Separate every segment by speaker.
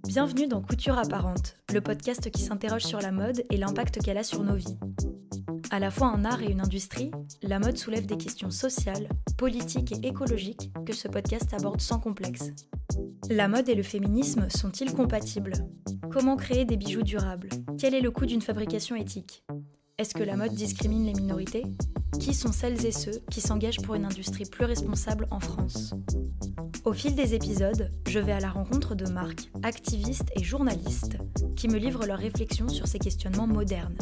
Speaker 1: Bienvenue dans Couture apparente, le podcast qui s'interroge sur la mode et l'impact qu'elle a sur nos vies. À la fois un art et une industrie, la mode soulève des questions sociales, politiques et écologiques que ce podcast aborde sans complexe. La mode et le féminisme sont-ils compatibles ? Comment créer des bijoux durables ? Quel est le coût d'une fabrication éthique ? Est-ce que la mode discrimine les minorités ? Qui sont celles et ceux qui s'engagent pour une industrie plus responsable en France ? Au fil des épisodes, je vais à la rencontre de marques, activistes et journalistes qui me livrent leurs réflexions sur ces questionnements modernes.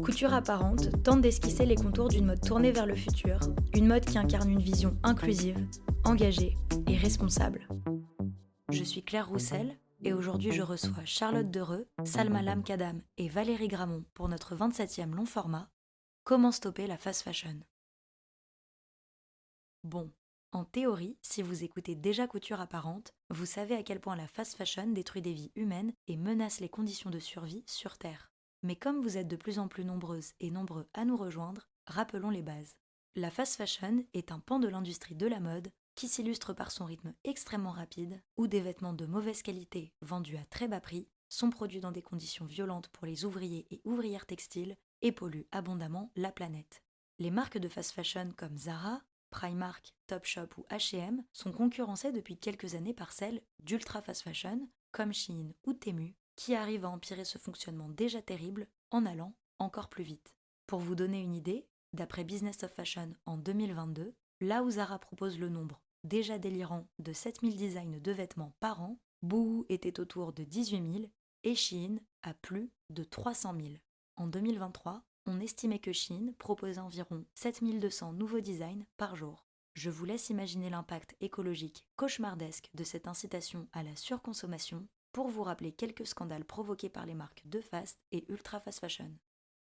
Speaker 1: Couture apparente tente d'esquisser les contours d'une mode tournée vers le futur, une mode qui incarne une vision inclusive, engagée et responsable. Je suis Claire Roussel et aujourd'hui je reçois Charlotte Dereux, Salma Lamkadam et Valérie Gramont pour notre 27e long format « Comment stopper la fast fashion ?» Bon, en théorie, si vous écoutez déjà Couture apparente, vous savez à quel point la fast fashion détruit des vies humaines et menace les conditions de survie sur Terre. Mais comme vous êtes de plus en plus nombreuses et nombreux à nous rejoindre, rappelons les bases. La fast fashion est un pan de l'industrie de la mode qui s'illustre par son rythme extrêmement rapide, où des vêtements de mauvaise qualité, vendus à très bas prix, sont produits dans des conditions violentes pour les ouvriers et ouvrières textiles et polluent abondamment la planète. Les marques de fast fashion comme Zara, Primark, Topshop ou H&M sont concurrencées depuis quelques années par celles d'ultra fast fashion comme Shein ou Temu qui arrivent à empirer ce fonctionnement déjà terrible en allant encore plus vite. Pour vous donner une idée, d'après Business of Fashion en 2022, là où Zara propose le nombre déjà délirant de 7000 designs de vêtements par an, Boohoo était autour de 18 000 et Shein à plus de 300 000. En 2023, on estimait que Shein proposait environ 7200 nouveaux designs par jour. Je vous laisse imaginer l'impact écologique cauchemardesque de cette incitation à la surconsommation pour vous rappeler quelques scandales provoqués par les marques de fast et ultra fast fashion.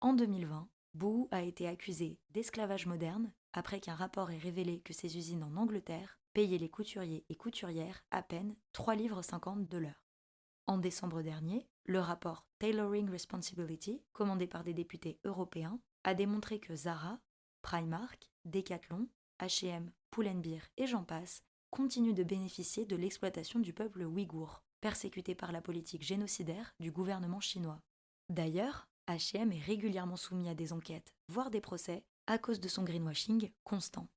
Speaker 1: En 2020, Boohoo a été accusé d'esclavage moderne après qu'un rapport ait révélé que ses usines en Angleterre payaient les couturiers et couturières à peine 3,50 livres de l'heure. En décembre dernier, le rapport Tailoring Responsibility, commandé par des députés européens, a démontré que Zara, Primark, Decathlon, H&M, Pull&Bear et j'en passe continuent de bénéficier de l'exploitation du peuple ouïghour, persécuté par la politique génocidaire du gouvernement chinois. D'ailleurs, H&M est régulièrement soumis à des enquêtes, voire des procès, à cause de son greenwashing constant.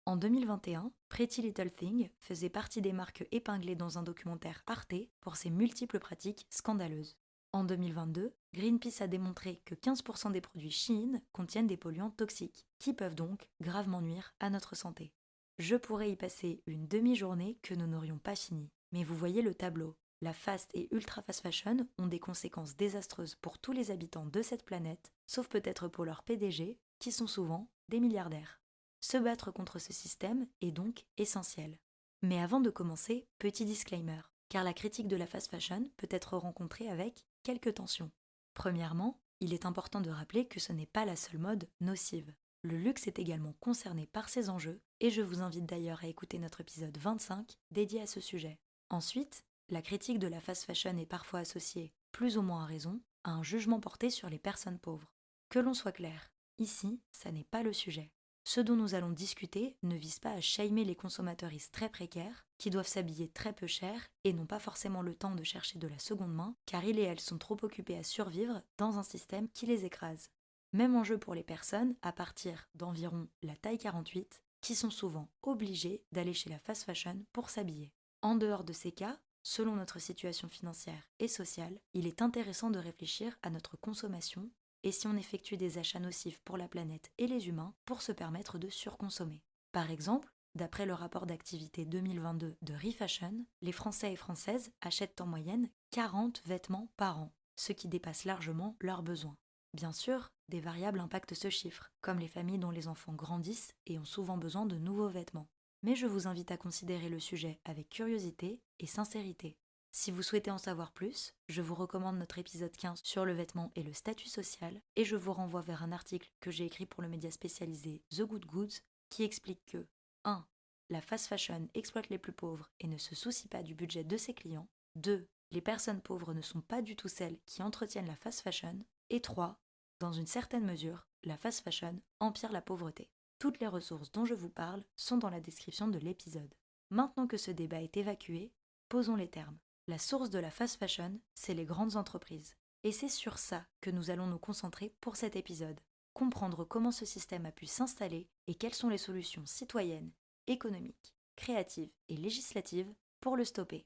Speaker 1: En 2021, Pretty Little Thing faisait partie des marques épinglées dans un documentaire Arte pour ses multiples pratiques scandaleuses. En 2022, Greenpeace a démontré que 15% des produits Shein contiennent des polluants toxiques, qui peuvent donc gravement nuire à notre santé. Je pourrais y passer une demi-journée que nous n'aurions pas fini, mais vous voyez le tableau. La fast et ultra fast fashion ont des conséquences désastreuses pour tous les habitants de cette planète, sauf peut-être pour leurs PDG, qui sont souvent des milliardaires. Se battre contre ce système est donc essentiel. Mais avant de commencer, petit disclaimer, car la critique de la fast fashion peut être rencontrée avec quelques tensions. Premièrement, il est important de rappeler que ce n'est pas la seule mode nocive. Le luxe est également concerné par ces enjeux, et je vous invite d'ailleurs à écouter notre épisode 25 dédié à ce sujet. Ensuite, la critique de la fast fashion est parfois associée, plus ou moins à raison, à un jugement porté sur les personnes pauvres. Que l'on soit clair, ici, ça n'est pas le sujet. Ce dont nous allons discuter ne vise pas à shamer les consommateuristes très précaires qui doivent s'habiller très peu cher et n'ont pas forcément le temps de chercher de la seconde main car ils et elles sont trop occupés à survivre dans un système qui les écrase. Même enjeu pour les personnes à partir d'environ la taille 48 qui sont souvent obligées d'aller chez la fast fashion pour s'habiller. En dehors de ces cas, selon notre situation financière et sociale, il est intéressant de réfléchir à notre consommation et si on effectue des achats nocifs pour la planète et les humains pour se permettre de surconsommer. Par exemple, d'après le rapport d'activité 2022 de ReFashion, les Français et Françaises achètent en moyenne 40 vêtements par an, ce qui dépasse largement leurs besoins. Bien sûr, des variables impactent ce chiffre, comme les familles dont les enfants grandissent et ont souvent besoin de nouveaux vêtements. Mais je vous invite à considérer le sujet avec curiosité et sincérité. Si vous souhaitez en savoir plus, je vous recommande notre épisode 15 sur le vêtement et le statut social et je vous renvoie vers un article que j'ai écrit pour le média spécialisé The Good Goods qui explique que 1. La fast fashion exploite les plus pauvres et ne se soucie pas du budget de ses clients. 2. Les personnes pauvres ne sont pas du tout celles qui entretiennent la fast fashion. Et 3. Dans une certaine mesure, la fast fashion empire la pauvreté. Toutes les ressources dont je vous parle sont dans la description de l'épisode. Maintenant que ce débat est évacué, posons les termes. La source de la fast fashion, c'est les grandes entreprises. Et c'est sur ça que nous allons nous concentrer pour cet épisode. Comprendre comment ce système a pu s'installer et quelles sont les solutions citoyennes, économiques, créatives et législatives pour le stopper.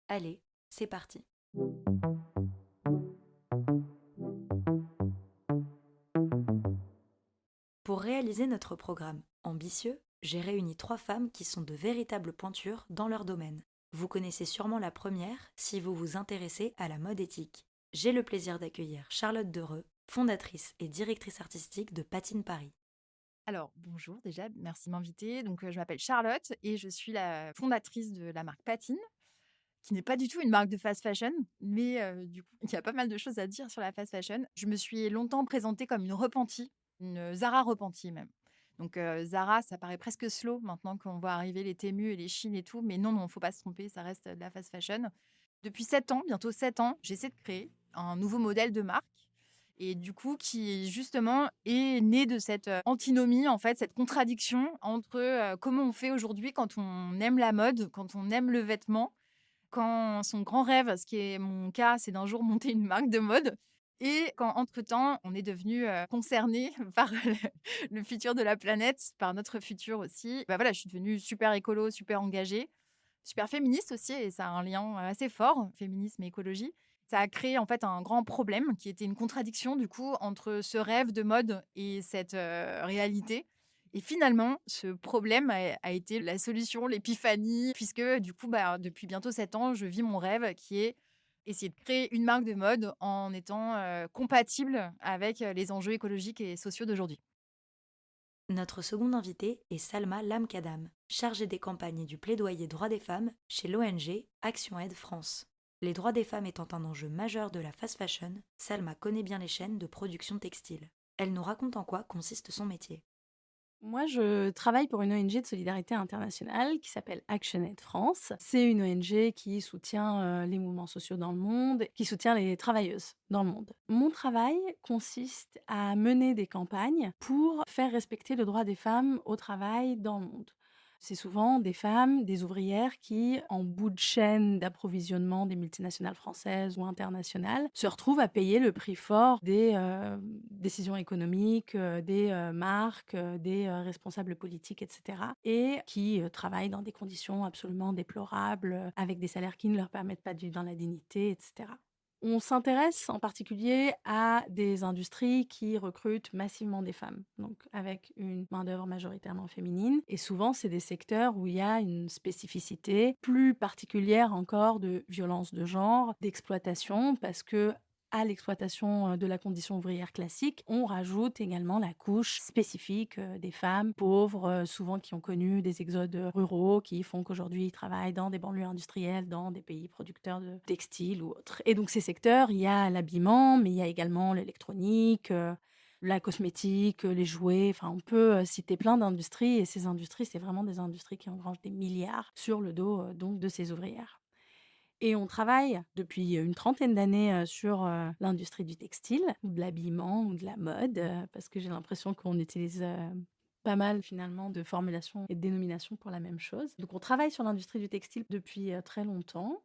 Speaker 1: Allez, c'est parti. Pour réaliser notre programme ambitieux, j'ai réuni 3 femmes qui sont de véritables pointures dans leur domaine. Vous connaissez sûrement la première si vous vous intéressez à la mode éthique. J'ai le plaisir d'accueillir Charlotte Dereux, fondatrice et directrice artistique de Patine Paris.
Speaker 2: Alors, bonjour déjà, merci de m'inviter. Donc, je m'appelle Charlotte et je suis la fondatrice de la marque Patine, qui n'est pas du tout une marque de fast fashion, mais du coup, il y a pas mal de choses à dire sur la fast fashion. Je me suis longtemps présentée comme une repentie, une Zara repentie même. Donc, Zara, ça paraît presque slow maintenant qu'on voit arriver les Temu et les Shein et tout, mais non, non, faut pas se tromper, ça reste de la fast fashion. Depuis 7 ans, bientôt 7 ans, j'essaie de créer un nouveau modèle de marque et du coup qui justement est né de cette, antinomie en fait, cette contradiction entre, comment on fait aujourd'hui quand on aime la mode, quand on aime le vêtement, quand son grand rêve, ce qui est mon cas, c'est d'un jour monter une marque de mode et quand entre temps on est devenu, concerné par le futur de la planète, par notre futur aussi. Bah, voilà, je suis devenue super écolo, super engagée. Super féministe aussi et ça a un lien assez fort, féminisme et écologie. Ça a créé en fait un grand problème qui était une contradiction du coup entre ce rêve de mode et cette, réalité et finalement ce problème a été la solution, l'épiphanie puisque du coup, bah, depuis bientôt 7 ans, je vis mon rêve qui est essayer de créer une marque de mode en étant, compatible avec, les enjeux écologiques et sociaux d'aujourd'hui.
Speaker 1: Notre seconde invitée est Salma Lamkadam, chargée des campagnes et du plaidoyer droits des femmes chez l'ONG Action Aide France. Les droits des femmes étant un enjeu majeur de la fast fashion, Salma connaît bien les chaînes de production textile. Elle nous raconte en quoi consiste son métier.
Speaker 3: Moi, je travaille pour une ONG de solidarité internationale qui s'appelle ActionAid France. C'est une ONG qui soutient les mouvements sociaux dans le monde, qui soutient les travailleuses dans le monde. Mon travail consiste à mener des campagnes pour faire respecter le droit des femmes au travail dans le monde. C'est souvent des femmes, des ouvrières qui, en bout de chaîne d'approvisionnement des multinationales françaises ou internationales, se retrouvent à payer le prix fort des décisions économiques, des marques, des responsables politiques, etc. Et qui travaillent dans des conditions absolument déplorables, avec des salaires qui ne leur permettent pas de vivre dans la dignité, etc. On s'intéresse en particulier à des industries qui recrutent massivement des femmes, donc avec une main-d'œuvre majoritairement féminine. Et souvent, c'est des secteurs où il y a une spécificité plus particulière encore de violence de genre, d'exploitation, parce que à l'exploitation de la condition ouvrière classique, on rajoute également la couche spécifique des femmes pauvres, souvent qui ont connu des exodes ruraux, qui font qu'aujourd'hui ils travaillent dans des banlieues industrielles, dans des pays producteurs de textiles ou autres. Et donc ces secteurs, il y a l'habillement, mais il y a également l'électronique, la cosmétique, les jouets, enfin on peut citer plein d'industries et ces industries, c'est vraiment des industries qui engrangent des milliards sur le dos donc de ces ouvrières. Et on travaille depuis une trentaine d'années sur l'industrie du textile, ou de l'habillement, ou de la mode, parce que j'ai l'impression qu'on utilise pas mal finalement de formulations et de dénominations pour la même chose. Donc on travaille sur l'industrie du textile depuis très longtemps.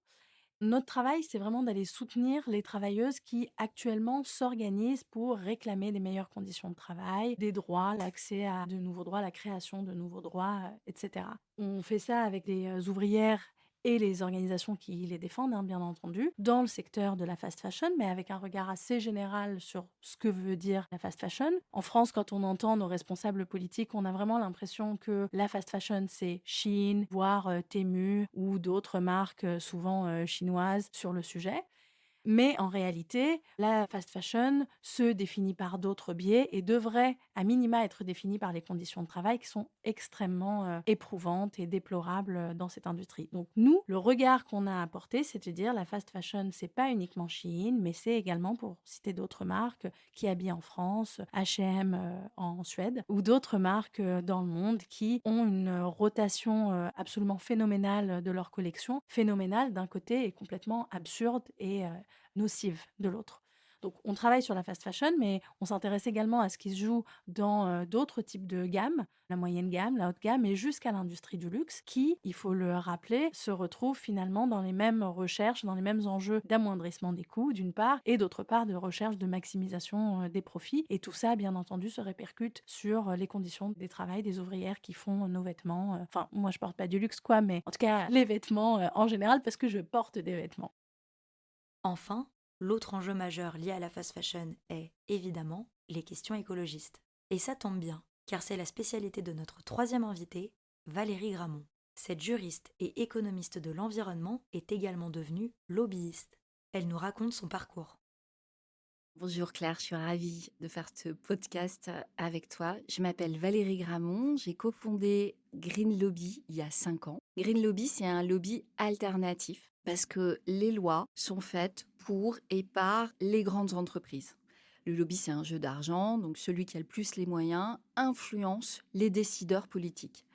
Speaker 3: Notre travail, c'est vraiment d'aller soutenir les travailleuses qui actuellement s'organisent pour réclamer des meilleures conditions de travail, des droits, l'accès à de nouveaux droits, la création de nouveaux droits, etc. On fait ça avec des ouvrières et les organisations qui les défendent, hein, bien entendu, dans le secteur de la fast fashion, mais avec un regard assez général sur ce que veut dire la fast fashion. En France, quand on entend nos responsables politiques, on a vraiment l'impression que la fast fashion, c'est Shein, voire Temu ou d'autres marques, souvent chinoises, sur le sujet. Mais en réalité, la fast fashion se définit par d'autres biais et devrait, à minima, être définie par les conditions de travail qui sont extrêmement éprouvantes et déplorables dans cette industrie. Donc nous, le regard qu'on a apporté, c'est de dire la fast fashion, c'est pas uniquement Shein, mais c'est également, pour citer d'autres marques, qui habillent en France, H&M en Suède, ou d'autres marques dans le monde qui ont une rotation absolument phénoménale de leur collection, phénoménale d'un côté et complètement absurde et nocive de l'autre. Donc on travaille sur la fast fashion, mais on s'intéresse également à ce qui se joue dans, d'autres types de gammes, la moyenne gamme, la haute gamme et jusqu'à l'industrie du luxe qui, il faut le rappeler, se retrouve finalement dans les mêmes recherches, dans les mêmes enjeux d'amoindrissement des coûts d'une part et d'autre part de recherche de maximisation, des profits et tout ça bien entendu se répercute sur, les conditions des travail des ouvrières qui font nos vêtements, enfin moi je porte pas du luxe quoi, mais en tout cas les vêtements, en général parce que je porte des vêtements.
Speaker 1: Enfin, l'autre enjeu majeur lié à la fast fashion est, évidemment, les questions écologistes. Et ça tombe bien, car c'est la spécialité de notre troisième invitée, Valérie Gramont. Cette juriste et économiste de l'environnement est également devenue lobbyiste. Elle nous raconte son parcours.
Speaker 4: Bonjour Claire, je suis ravie de faire ce podcast avec toi. Je m'appelle Valérie Gramont, j'ai cofondé Green Lobby il y a 5 ans. Green Lobby, c'est un lobby alternatif parce que les lois sont faites pour et par les grandes entreprises. Le lobby, c'est un jeu d'argent, donc celui qui a le plus les moyens influence les décideurs politiques.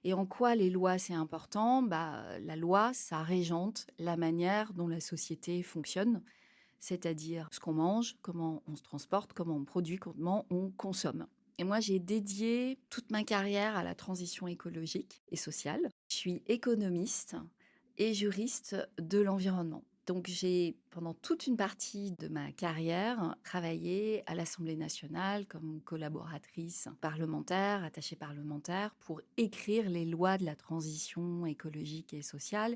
Speaker 4: Et en quoi les lois, c'est important? La loi, ça régente la manière dont la société fonctionne, c'est-à-dire ce qu'on mange, comment on se transporte, comment on produit, comment on consomme. Et moi, j'ai dédié toute ma carrière à la transition écologique et sociale. Je suis économiste et juriste de l'environnement. Donc, j'ai, pendant toute une partie de ma carrière, travaillé à l'Assemblée nationale comme collaboratrice parlementaire, attachée parlementaire, pour écrire les lois de la transition écologique et sociale.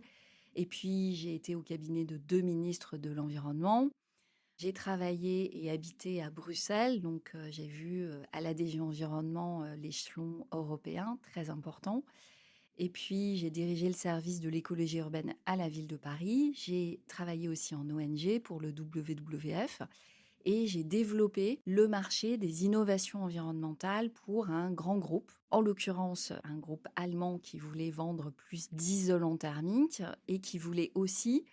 Speaker 4: Et puis, j'ai été au cabinet de 2 ministres de l'Environnement. J'ai travaillé et habité à Bruxelles, donc j'ai vu à la DG Environnement l'échelon européen, très important. Et puis, j'ai dirigé le service de l'écologie urbaine à la ville de Paris. J'ai travaillé aussi en ONG pour le WWF et j'ai développé le marché des innovations environnementales pour un grand groupe, en l'occurrence un groupe allemand qui voulait vendre plus d'isolants thermiques et qui voulait aussi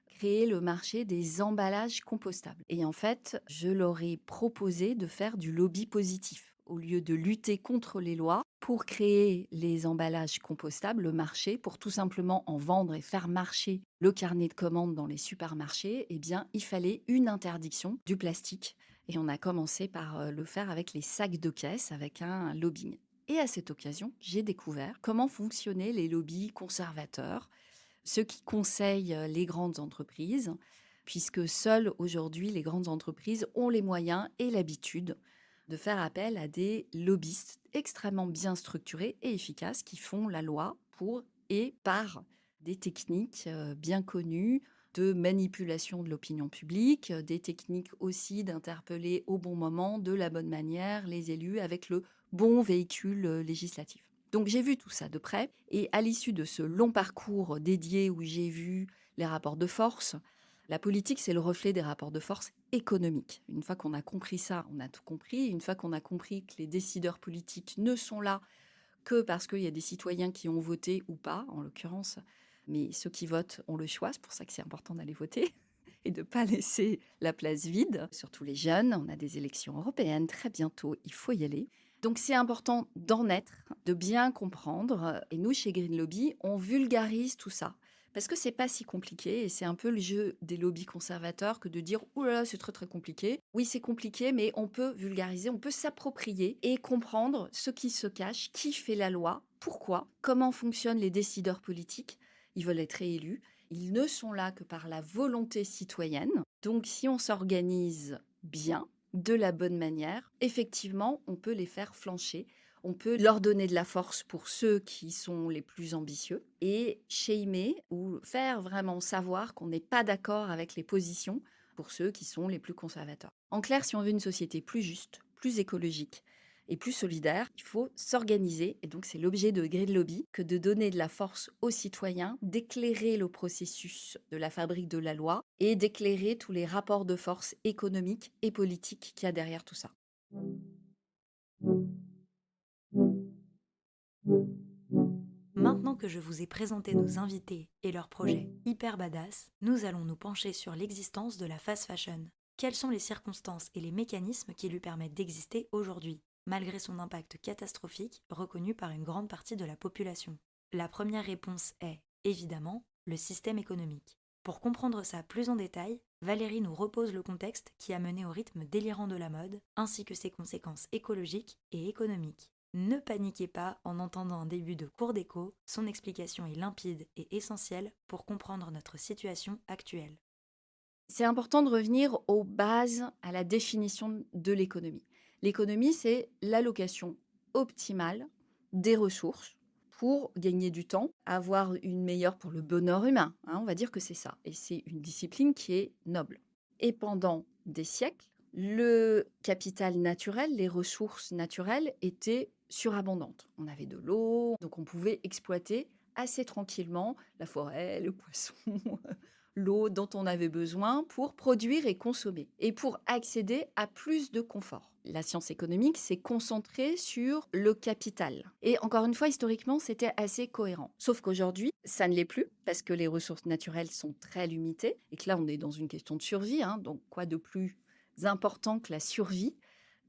Speaker 4: créer le marché des emballages compostables. Et en fait, je leur ai proposé de faire du lobby positif. Au lieu de lutter contre les lois pour créer les emballages compostables, le marché, pour tout simplement en vendre et faire marcher le carnet de commandes dans les supermarchés, eh bien, il fallait une interdiction du plastique. Et on a commencé par le faire avec les sacs de caisse, avec un lobbying. Et à cette occasion, j'ai découvert comment fonctionnaient les lobbies conservateurs, ceux qui conseillent les grandes entreprises, puisque seules aujourd'hui les grandes entreprises ont les moyens et l'habitude de faire appel à des lobbyistes extrêmement bien structurés et efficaces qui font la loi pour et par des techniques bien connues de manipulation de l'opinion publique, des techniques aussi d'interpeller au bon moment, de la bonne manière, les élus avec le bon véhicule législatif. Donc j'ai vu tout ça de près et à l'issue de ce long parcours dédié où j'ai vu les rapports de force, la politique c'est le reflet des rapports de force économiques. Une fois qu'on a compris ça, on a tout compris. Une fois qu'on a compris que les décideurs politiques ne sont là que parce qu'il y a des citoyens qui ont voté ou pas, en l'occurrence, mais ceux qui votent ont le choix, c'est pour ça que c'est important d'aller voter et de ne pas laisser la place vide, surtout les jeunes. On a des élections européennes très bientôt, il faut y aller. Donc c'est important d'en être, de bien comprendre. Et nous, chez Green Lobby, on vulgarise tout ça. Parce que c'est pas si compliqué et c'est un peu le jeu des lobbies conservateurs que de dire « Ouh là là, c'est très très compliqué ». Oui, c'est compliqué, mais on peut vulgariser, on peut s'approprier et comprendre ce qui se cache, qui fait la loi, pourquoi, comment fonctionnent les décideurs politiques. Ils veulent être réélus. Ils ne sont là que par la volonté citoyenne. Donc si on s'organise bien, de la bonne manière, effectivement, on peut les faire flancher. On peut leur donner de la force pour ceux qui sont les plus ambitieux et shamer ou faire vraiment savoir qu'on n'est pas d'accord avec les positions pour ceux qui sont les plus conservateurs. En clair, si on veut une société plus juste, plus écologique et plus solidaire, il faut s'organiser. Et donc, c'est l'objet de Green Lobby que de donner de la force aux citoyens, d'éclairer le processus de la fabrique de la loi et d'éclairer tous les rapports de force économiques et politiques qu'il y a derrière tout ça.
Speaker 1: Maintenant que je vous ai présenté nos invités et leurs projets hyper badass, nous allons nous pencher sur l'existence de la fast fashion. Quelles sont les circonstances et les mécanismes qui lui permettent d'exister aujourd'hui, malgré son impact catastrophique reconnu par une grande partie de la population? La première réponse est, évidemment, le système économique. Pour comprendre ça plus en détail, Valérie nous repose le contexte qui a mené au rythme délirant de la mode, ainsi que ses conséquences écologiques et économiques. Ne paniquez pas en entendant un début de cours d'écho, son explication est limpide et essentielle pour comprendre notre situation actuelle.
Speaker 4: C'est important de revenir aux bases, à la définition de l'économie. L'économie, c'est l'allocation optimale des ressources pour gagner du temps, avoir une meilleure pour le bonheur humain. On va dire que c'est ça. Et c'est une discipline qui est noble. Et pendant des siècles, le capital naturel, les ressources naturelles étaient surabondantes. On avait de l'eau, donc on pouvait exploiter assez tranquillement la forêt, le poisson, l'eau dont on avait besoin pour produire et consommer et pour accéder à plus de confort. La science économique s'est concentrée sur le capital. Et encore une fois, historiquement, c'était assez cohérent. Sauf qu'aujourd'hui, ça ne l'est plus parce que les ressources naturelles sont très limitées et que là, on est dans une question de survie. Donc, quoi de plus important que la survie,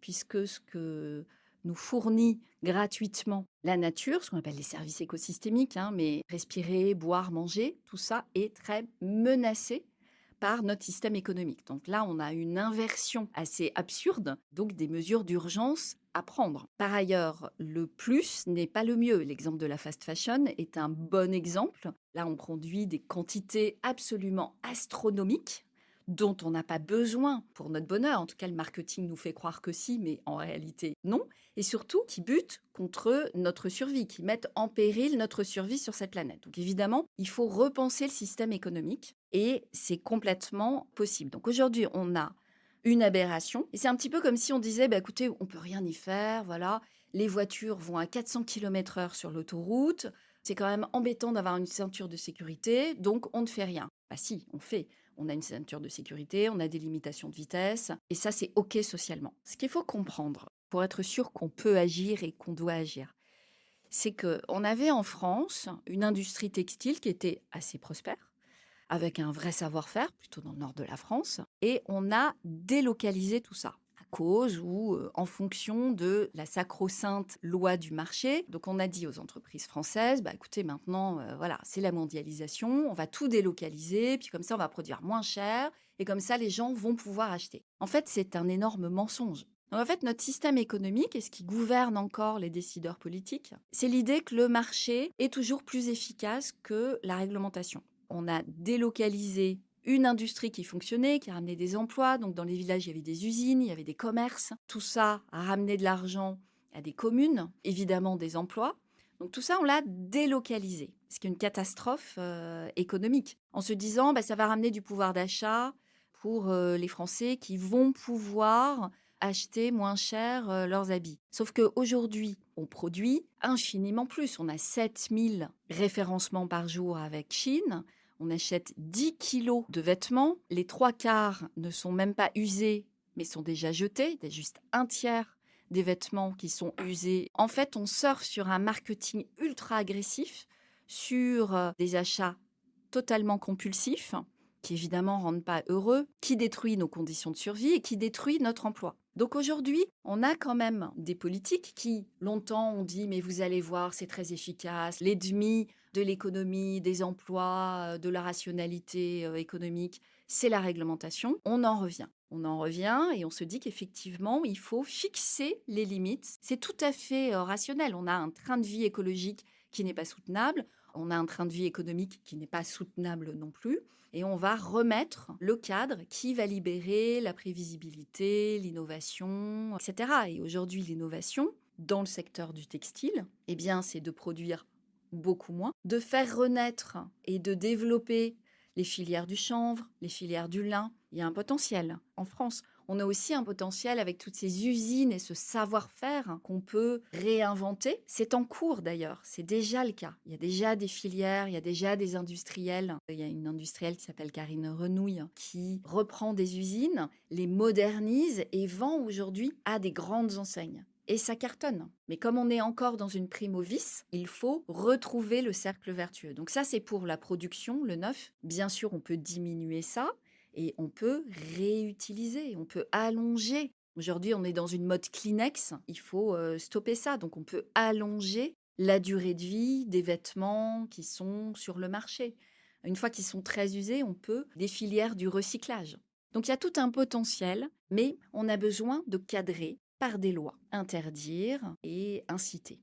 Speaker 4: puisque ce que nous fournit gratuitement la nature, ce qu'on appelle les services écosystémiques, mais respirer, boire, manger, tout ça est très menacé par notre système économique. Donc là, on a une inversion assez absurde, donc des mesures d'urgence à prendre. Par ailleurs, le plus n'est pas le mieux. L'exemple de la fast fashion est un bon exemple. Là, on produit des quantités absolument astronomiques dont on n'a pas besoin pour notre bonheur. En tout cas, le marketing nous fait croire que si, mais en réalité, non. Et surtout, qui butent contre notre survie, qui mettent en péril notre survie sur cette planète. Donc évidemment, il faut repenser le système économique et c'est complètement possible. Donc aujourd'hui, on a une aberration et c'est un petit peu comme si on disait, écoutez, on peut rien y faire, voilà, les voitures vont à 400 km/h sur l'autoroute, c'est quand même embêtant d'avoir une ceinture de sécurité, donc on ne fait rien. Si, on fait. On a une ceinture de sécurité, on a des limitations de vitesse, et ça, c'est OK socialement. Ce qu'il faut comprendre, pour être sûr qu'on peut agir et qu'on doit agir, c'est qu'on avait en France une industrie textile qui était assez prospère, avec un vrai savoir-faire, plutôt dans le nord de la France, et on a délocalisé tout ça à cause ou en fonction de la sacro-sainte loi du marché. Donc on a dit aux entreprises françaises, écoutez, maintenant, voilà, c'est la mondialisation, on va tout délocaliser, puis comme ça, on va produire moins cher, et comme ça, les gens vont pouvoir acheter. En fait, c'est un énorme mensonge. Donc en fait, notre système économique et ce qui gouverne encore les décideurs politiques, c'est l'idée que le marché est toujours plus efficace que la réglementation. On a délocalisé une industrie qui fonctionnait, qui a ramené des emplois. Donc, dans les villages, il y avait des usines, il y avait des commerces. Tout ça a ramené de l'argent à des communes, évidemment des emplois. Donc, tout ça, on l'a délocalisé, ce qui est une catastrophe économique. En se disant, ça va ramener du pouvoir d'achat pour les Français qui vont pouvoir acheter moins cher leurs habits. Sauf qu'aujourd'hui, on produit infiniment plus. On a 7000 référencements par jour avec Chine. On achète 10 kilos de vêtements. Les 3/4 ne sont même pas usés, mais sont déjà jetés. Il y a juste un tiers des vêtements qui sont usés. En fait, on surfe sur un marketing ultra agressif, sur des achats totalement compulsifs, qui évidemment ne rendent pas heureux, qui détruit nos conditions de survie et qui détruit notre emploi. Donc aujourd'hui, on a quand même des politiques qui, longtemps, ont dit « mais vous allez voir, c'est très efficace, l'ennemi de l'économie, des emplois, de la rationalité économique, c'est la réglementation ». On en revient. On en revient et on se dit qu'effectivement, il faut fixer les limites. C'est tout à fait rationnel. On a un train de vie écologique qui n'est pas soutenable. On a un train de vie économique qui n'est pas soutenable non plus. Et on va remettre le cadre qui va libérer la prévisibilité, l'innovation, etc. Et aujourd'hui, l'innovation, dans le secteur du textile, c'est de produire beaucoup moins, de faire renaître et de développer les filières du chanvre, les filières du lin. Il y a un potentiel en France. On a aussi un potentiel avec toutes ces usines et ce savoir-faire qu'on peut réinventer. C'est en cours d'ailleurs, c'est déjà le cas. Il y a déjà des filières, il y a déjà des industriels. Il y a une industrielle qui s'appelle Karine Renouille qui reprend des usines, les modernise et vend aujourd'hui à des grandes enseignes. Et ça cartonne. Mais comme on est encore dans une primo-vis, il faut retrouver le cercle vertueux. Donc ça, c'est pour la production, le neuf. Bien sûr, on peut diminuer ça. Et on peut réutiliser, on peut allonger. Aujourd'hui, on est dans une mode Kleenex, il faut stopper ça. Donc, on peut allonger la durée de vie des vêtements qui sont sur le marché. Une fois qu'ils sont très usés, on peut des filières du recyclage. Donc il y a tout un potentiel, mais on a besoin de cadrer par des lois, interdire et inciter.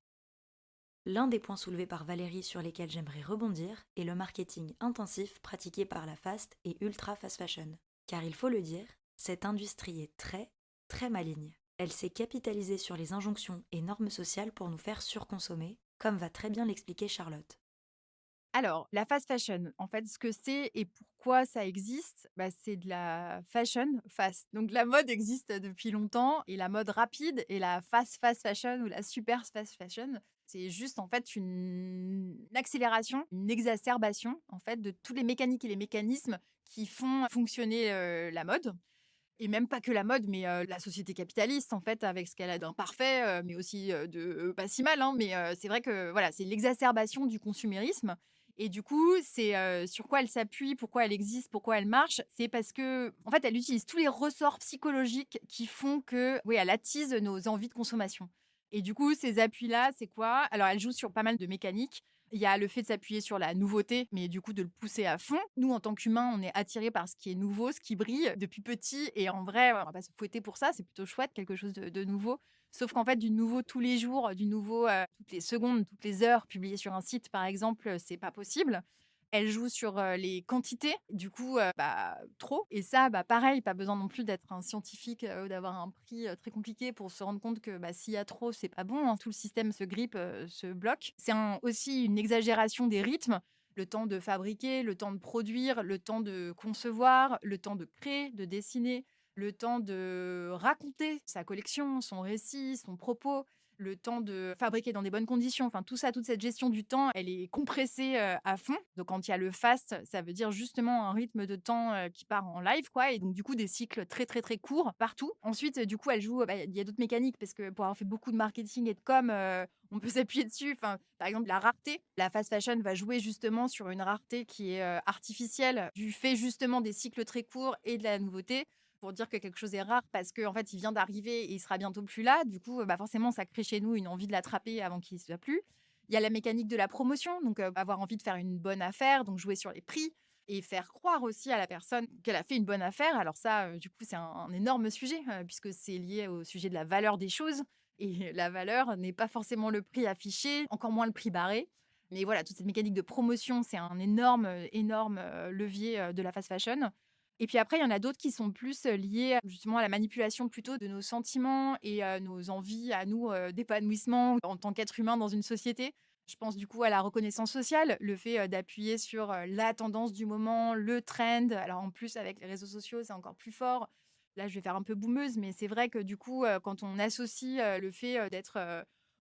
Speaker 1: L'un des points soulevés par Valérie sur lesquels j'aimerais rebondir est le marketing intensif pratiqué par la fast et ultra fast fashion. Car il faut le dire, cette industrie est très, très maligne. Elle s'est capitalisée sur les injonctions et normes sociales pour nous faire surconsommer, comme va très bien l'expliquer Charlotte.
Speaker 2: Alors, la fast fashion, en fait, ce que c'est et pourquoi ça existe, c'est de la fashion fast. Donc, la mode existe depuis longtemps et la mode rapide et la fast fashion ou la super fast fashion, c'est juste en fait une accélération, une exacerbation en fait de tous les mécaniques et les mécanismes qui font fonctionner la mode. Et même pas que la mode, mais la société capitaliste, en fait, avec ce qu'elle a d'imparfait, mais aussi de pas si mal, hein. Mais c'est vrai que voilà, c'est l'exacerbation du consumérisme. Et du coup, c'est sur quoi elle s'appuie, pourquoi elle existe, pourquoi elle marche. C'est parce que, en fait, elle utilise tous les ressorts psychologiques qui font que, oui, elle attise nos envies de consommation. Et du coup, ces appuis-là, c'est quoi? Alors, elle joue sur pas mal de mécaniques. Il y a le fait de s'appuyer sur la nouveauté, mais du coup de le pousser à fond. Nous, en tant qu'humains, on est attirés par ce qui est nouveau, ce qui brille depuis petit. Et en vrai, on va pas se fouetter pour ça. C'est plutôt chouette, quelque chose de nouveau. Sauf qu'en fait, du nouveau tous les jours, du nouveau toutes les secondes, toutes les heures, publié sur un site, par exemple, c'est pas possible. Elle joue sur les quantités, du coup, trop. Et ça, pareil, pas besoin non plus d'être un scientifique ou d'avoir un prix très compliqué pour se rendre compte que s'il y a trop, c'est pas bon, hein. Tout le système se grippe, se bloque. C'est aussi une exagération des rythmes. Le temps de fabriquer, le temps de produire, le temps de concevoir, le temps de créer, de dessiner, le temps de raconter sa collection, son récit, son propos, le temps de fabriquer dans des bonnes conditions. Enfin, tout ça, toute cette gestion du temps, elle est compressée à fond. Donc, quand il y a le fast, ça veut dire justement un rythme de temps qui part en live, quoi. Et donc, du coup, des cycles très, très, très courts partout. Ensuite, du coup, elle joue, il y a d'autres mécaniques parce que pour avoir fait beaucoup de marketing et de com, on peut s'appuyer dessus. Enfin, par exemple, la rareté. La fast fashion va jouer justement sur une rareté qui est artificielle du fait justement des cycles très courts et de la nouveauté pour dire que quelque chose est rare parce qu'en fait, il vient d'arriver et il sera bientôt plus là. Du coup, forcément, ça crée chez nous une envie de l'attraper avant qu'il ne soit plus. Il y a la mécanique de la promotion, donc avoir envie de faire une bonne affaire, donc jouer sur les prix et faire croire aussi à la personne qu'elle a fait une bonne affaire. Alors ça, du coup, c'est un énorme sujet puisque c'est lié au sujet de la valeur des choses. Et la valeur n'est pas forcément le prix affiché, encore moins le prix barré. Mais voilà, toute cette mécanique de promotion, c'est un énorme, énorme levier de la fast fashion. Et puis après, il y en a d'autres qui sont plus liés justement à la manipulation plutôt de nos sentiments et nos envies à nous d'épanouissement en tant qu'être humain dans une société. Je pense du coup à la reconnaissance sociale, le fait d'appuyer sur la tendance du moment, le trend. Alors en plus, avec les réseaux sociaux, c'est encore plus fort. Là, je vais faire un peu boumeuse, mais c'est vrai que du coup, quand on associe le fait d'être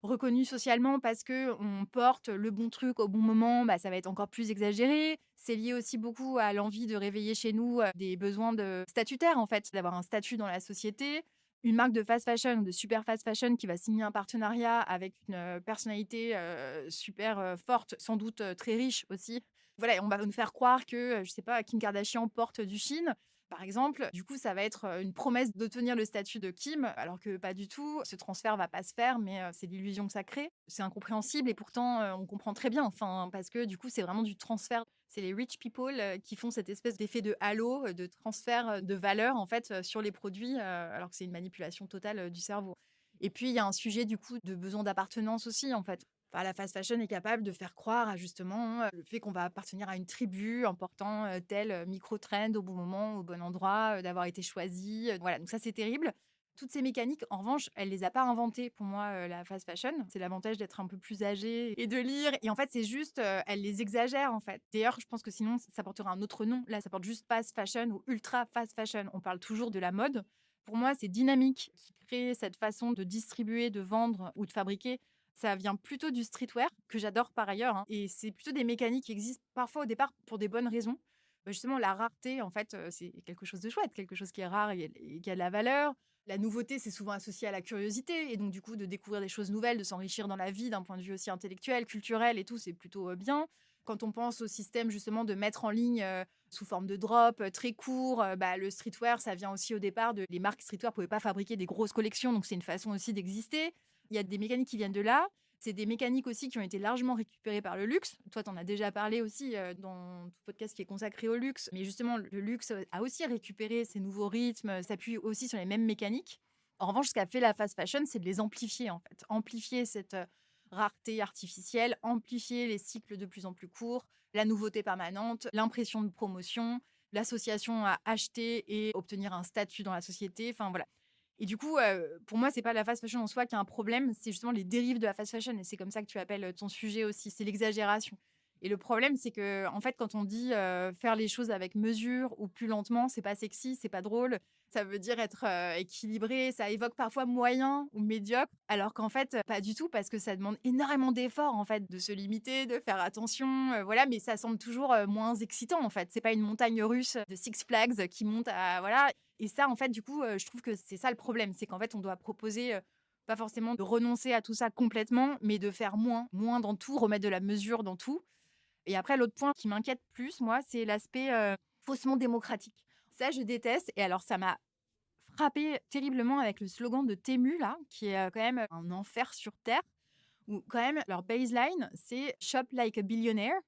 Speaker 2: reconnu socialement parce que on porte le bon truc au bon moment, ça va être encore plus exagéré. C'est lié aussi beaucoup à l'envie de réveiller chez nous des besoins statutaires, en fait, d'avoir un statut dans la société. Une marque de fast fashion ou de super fast fashion qui va signer un partenariat avec une personnalité super forte, sans doute très riche aussi. Voilà, et on va nous faire croire que, je sais pas, Kim Kardashian porte du Chine, par exemple. Du coup, ça va être une promesse d'obtenir le statut de Kim, alors que pas du tout. Ce transfert va pas se faire, mais c'est l'illusion que ça crée. C'est incompréhensible et pourtant, on comprend très bien. Enfin, parce que du coup, c'est vraiment du transfert. C'est les rich people qui font cette espèce d'effet de halo, de transfert de valeur en fait sur les produits, alors que c'est une manipulation totale du cerveau. Et puis, il y a un sujet du coup de besoin d'appartenance aussi en fait. Enfin, la fast fashion est capable de faire croire à justement le fait qu'on va appartenir à une tribu en portant tel micro-trend au bon moment, au bon endroit, d'avoir été choisi. Voilà, donc ça c'est terrible. Toutes ces mécaniques, en revanche, elle les a pas inventées pour moi, la fast fashion. C'est l'avantage d'être un peu plus âgée et de lire. Et en fait, c'est juste, elle les exagère en fait. D'ailleurs, je pense que sinon, ça porterait un autre nom. Là, ça porte juste fast fashion ou ultra fast fashion. On parle toujours de la mode. Pour moi, c'est dynamique qui crée cette façon de distribuer, de vendre ou de fabriquer. Ça vient plutôt du streetwear, que j'adore par ailleurs, hein, et c'est plutôt des mécaniques qui existent parfois au départ pour des bonnes raisons. Justement, la rareté, en fait, c'est quelque chose de chouette, quelque chose qui est rare et qui a de la valeur. La nouveauté, c'est souvent associé à la curiosité et donc du coup de découvrir des choses nouvelles, de s'enrichir dans la vie d'un point de vue aussi intellectuel, culturel et tout, c'est plutôt bien. Quand on pense au système justement de mettre en ligne sous forme de drop très court, le streetwear, ça vient aussi au départ de les marques streetwear pouvaient pas fabriquer des grosses collections, donc c'est une façon aussi d'exister. Il y a des mécaniques qui viennent de là. C'est des mécaniques aussi qui ont été largement récupérées par le luxe. Toi, tu en as déjà parlé aussi dans ton podcast qui est consacré au luxe. Mais justement, le luxe a aussi récupéré ces nouveaux rythmes, s'appuie aussi sur les mêmes mécaniques. En revanche, ce qu'a fait la fast fashion, c'est de les amplifier, en fait. Amplifier cette rareté artificielle, amplifier les cycles de plus en plus courts, la nouveauté permanente, l'impression de promotion, l'association à acheter et obtenir un statut dans la société. Enfin, voilà. Et du coup, pour moi, c'est pas la fast fashion en soi qui a un problème, c'est justement les dérives de la fast fashion et c'est comme ça que tu appelles ton sujet aussi, c'est l'exagération. Et le problème, c'est que en fait, quand on dit, faire les choses avec mesure ou plus lentement, c'est pas sexy, c'est pas drôle. Ça veut dire être, équilibré, ça évoque parfois moyen ou médiocre, alors qu'en fait, pas du tout parce que ça demande énormément d'efforts, en fait, de se limiter, de faire attention, voilà, mais ça semble toujours, moins excitant, en fait. C'est pas une montagne russe de Six Flags qui monte à voilà et ça, en fait, du coup, je trouve que c'est ça le problème. C'est qu'en fait, on doit proposer, pas forcément de renoncer à tout ça complètement, mais de faire moins. Moins dans tout, remettre de la mesure dans tout. Et après, l'autre point qui m'inquiète plus, moi, c'est l'aspect, faussement démocratique. Ça, je déteste et alors ça m'a frappé terriblement avec le slogan de Temu, là, qui est, quand même, un enfer sur terre, où quand même leur baseline, c'est «Shop like a billionaire»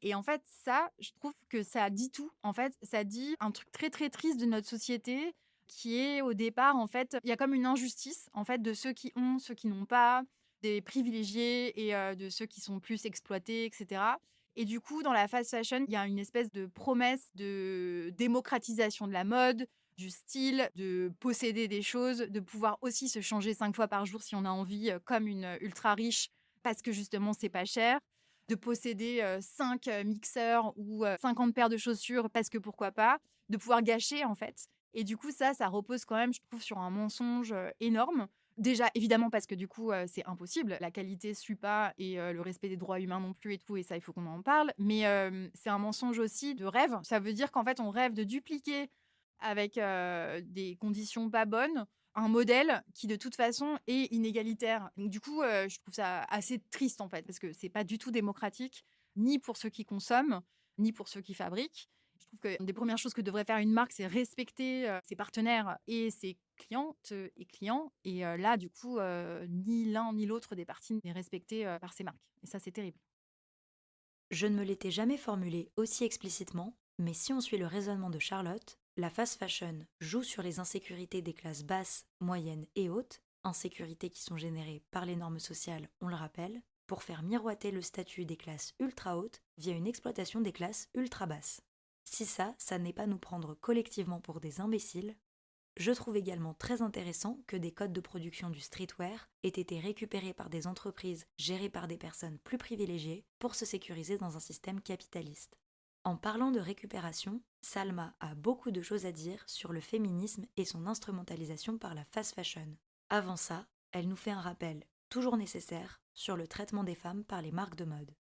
Speaker 2: et en fait, ça, je trouve que ça dit tout. En fait, ça dit un truc très, très triste de notre société qui est au départ, en fait, il y a comme une injustice, en fait, de ceux qui ont, ceux qui n'ont pas, des privilégiés et de ceux qui sont plus exploités, et cetera. Et du coup, dans la fast fashion, il y a une espèce de promesse de démocratisation de la mode, du style, de posséder des choses, de pouvoir aussi se changer 5 fois par jour si on a envie, comme une ultra riche, parce que justement, c'est pas cher de posséder 5 mixeurs ou 50 paires de chaussures parce que pourquoi pas, de pouvoir gâcher en fait. Et du coup, ça repose quand même, je trouve, sur un mensonge énorme. Déjà, évidemment, parce que du coup, c'est impossible. La qualité ne suit pas et le respect des droits humains non plus et tout. Et ça, il faut qu'on en parle. Mais c'est un mensonge aussi de rêve. Ça veut dire qu'en fait, on rêve de dupliquer avec des conditions pas bonnes un modèle qui de toute façon est inégalitaire. Donc du coup, je trouve ça assez triste en fait, parce que c'est pas du tout démocratique, ni pour ceux qui consomment, ni pour ceux qui fabriquent. Je trouve que une des premières choses que devrait faire une marque, c'est respecter ses partenaires et ses clientes et clients. Et là, du coup, ni l'un ni l'autre des parties n'est respecté par ces marques. Et ça, c'est terrible.
Speaker 1: Je ne me l'étais jamais formulé aussi explicitement, mais si on suit le raisonnement de Charlotte, la fast fashion joue sur les insécurités des classes basses, moyennes et hautes, insécurités qui sont générées par les normes sociales, on le rappelle, pour faire miroiter le statut des classes ultra hautes via une exploitation des classes ultra basses. Si ça n'est pas nous prendre collectivement pour des imbéciles, je trouve également très intéressant que des codes de production du streetwear aient été récupérés par des entreprises gérées par des personnes plus privilégiées pour se sécuriser dans un système capitaliste. En parlant de récupération, Salma a beaucoup de choses à dire sur le féminisme et son instrumentalisation par la fast fashion. Avant ça, elle nous fait un rappel, toujours nécessaire, sur le traitement des femmes par les marques de mode.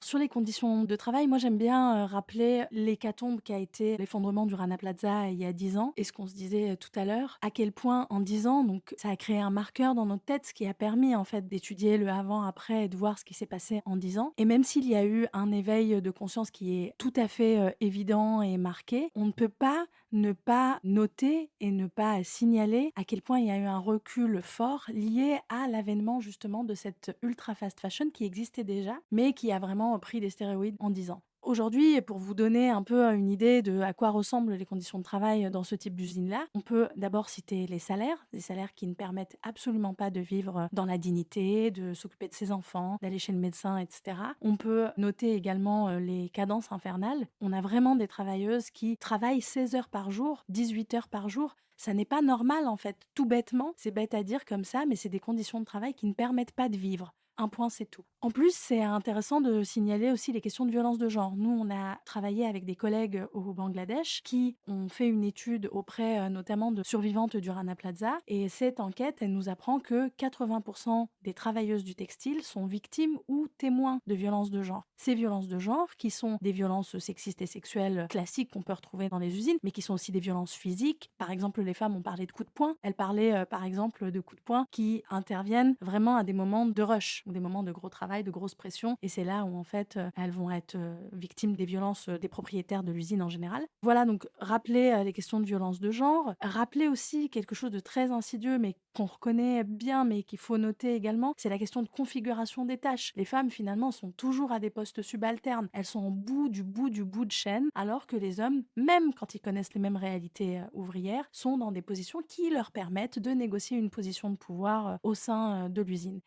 Speaker 3: Sur les conditions de travail, moi j'aime bien rappeler l'hécatombe qu'a été l'effondrement du Rana Plaza il y a 10 ans et ce qu'on se disait tout à l'heure, à quel point en 10 ans, donc ça a créé un marqueur dans notre tête, ce qui a permis en fait d'étudier le avant-après et de voir ce qui s'est passé en 10 ans. Et même s'il y a eu un éveil de conscience qui est tout à fait évident et marqué, on ne peut pas ne pas noter et ne pas signaler à quel point il y a eu un recul fort lié à l'avènement justement de cette ultra fast fashion qui existait déjà, mais qui a vraiment pris des stéroïdes en 10 ans. Aujourd'hui, pour vous donner un peu une idée de à quoi ressemblent les conditions de travail dans ce type d'usine-là, on peut d'abord citer les salaires, des salaires qui ne permettent absolument pas de vivre dans la dignité, de s'occuper de ses enfants, d'aller chez le médecin, etc. On peut noter également les cadences infernales. On a vraiment des travailleuses qui travaillent 16 heures par jour, 18 heures par jour. Ça n'est pas normal en fait, tout bêtement. C'est bête à dire comme ça, mais c'est des conditions de travail qui ne permettent pas de vivre. Un point, c'est tout. En plus, c'est intéressant de signaler aussi les questions de violence de genre. Nous, on a travaillé avec des collègues au Bangladesh qui ont fait une étude auprès notamment de survivantes du Rana Plaza. Et cette enquête, elle nous apprend que 80% des travailleuses du textile sont victimes ou témoins de violences de genre. Ces violences de genre, qui sont des violences sexistes et sexuelles classiques qu'on peut retrouver dans les usines, mais qui sont aussi des violences physiques. Par exemple, les femmes ont parlé de coups de poing. Elles parlaient par exemple de coups de poing qui interviennent vraiment à des moments de rush, ou des moments de gros travail, de grosse pression. Et c'est là où, en fait, elles vont être victimes des violences des propriétaires de l'usine en général. Voilà, donc rappeler les questions de violence de genre, rappeler aussi quelque chose de très insidieux, mais qu'on reconnaît bien, mais qu'il faut noter également, c'est la question de configuration des tâches. Les femmes, finalement, sont toujours à des postes subalternes. Elles sont au bout de chaîne, alors que les hommes, même quand ils connaissent les mêmes réalités ouvrières, sont dans des positions qui leur permettent de négocier une position de pouvoir au sein de l'usine.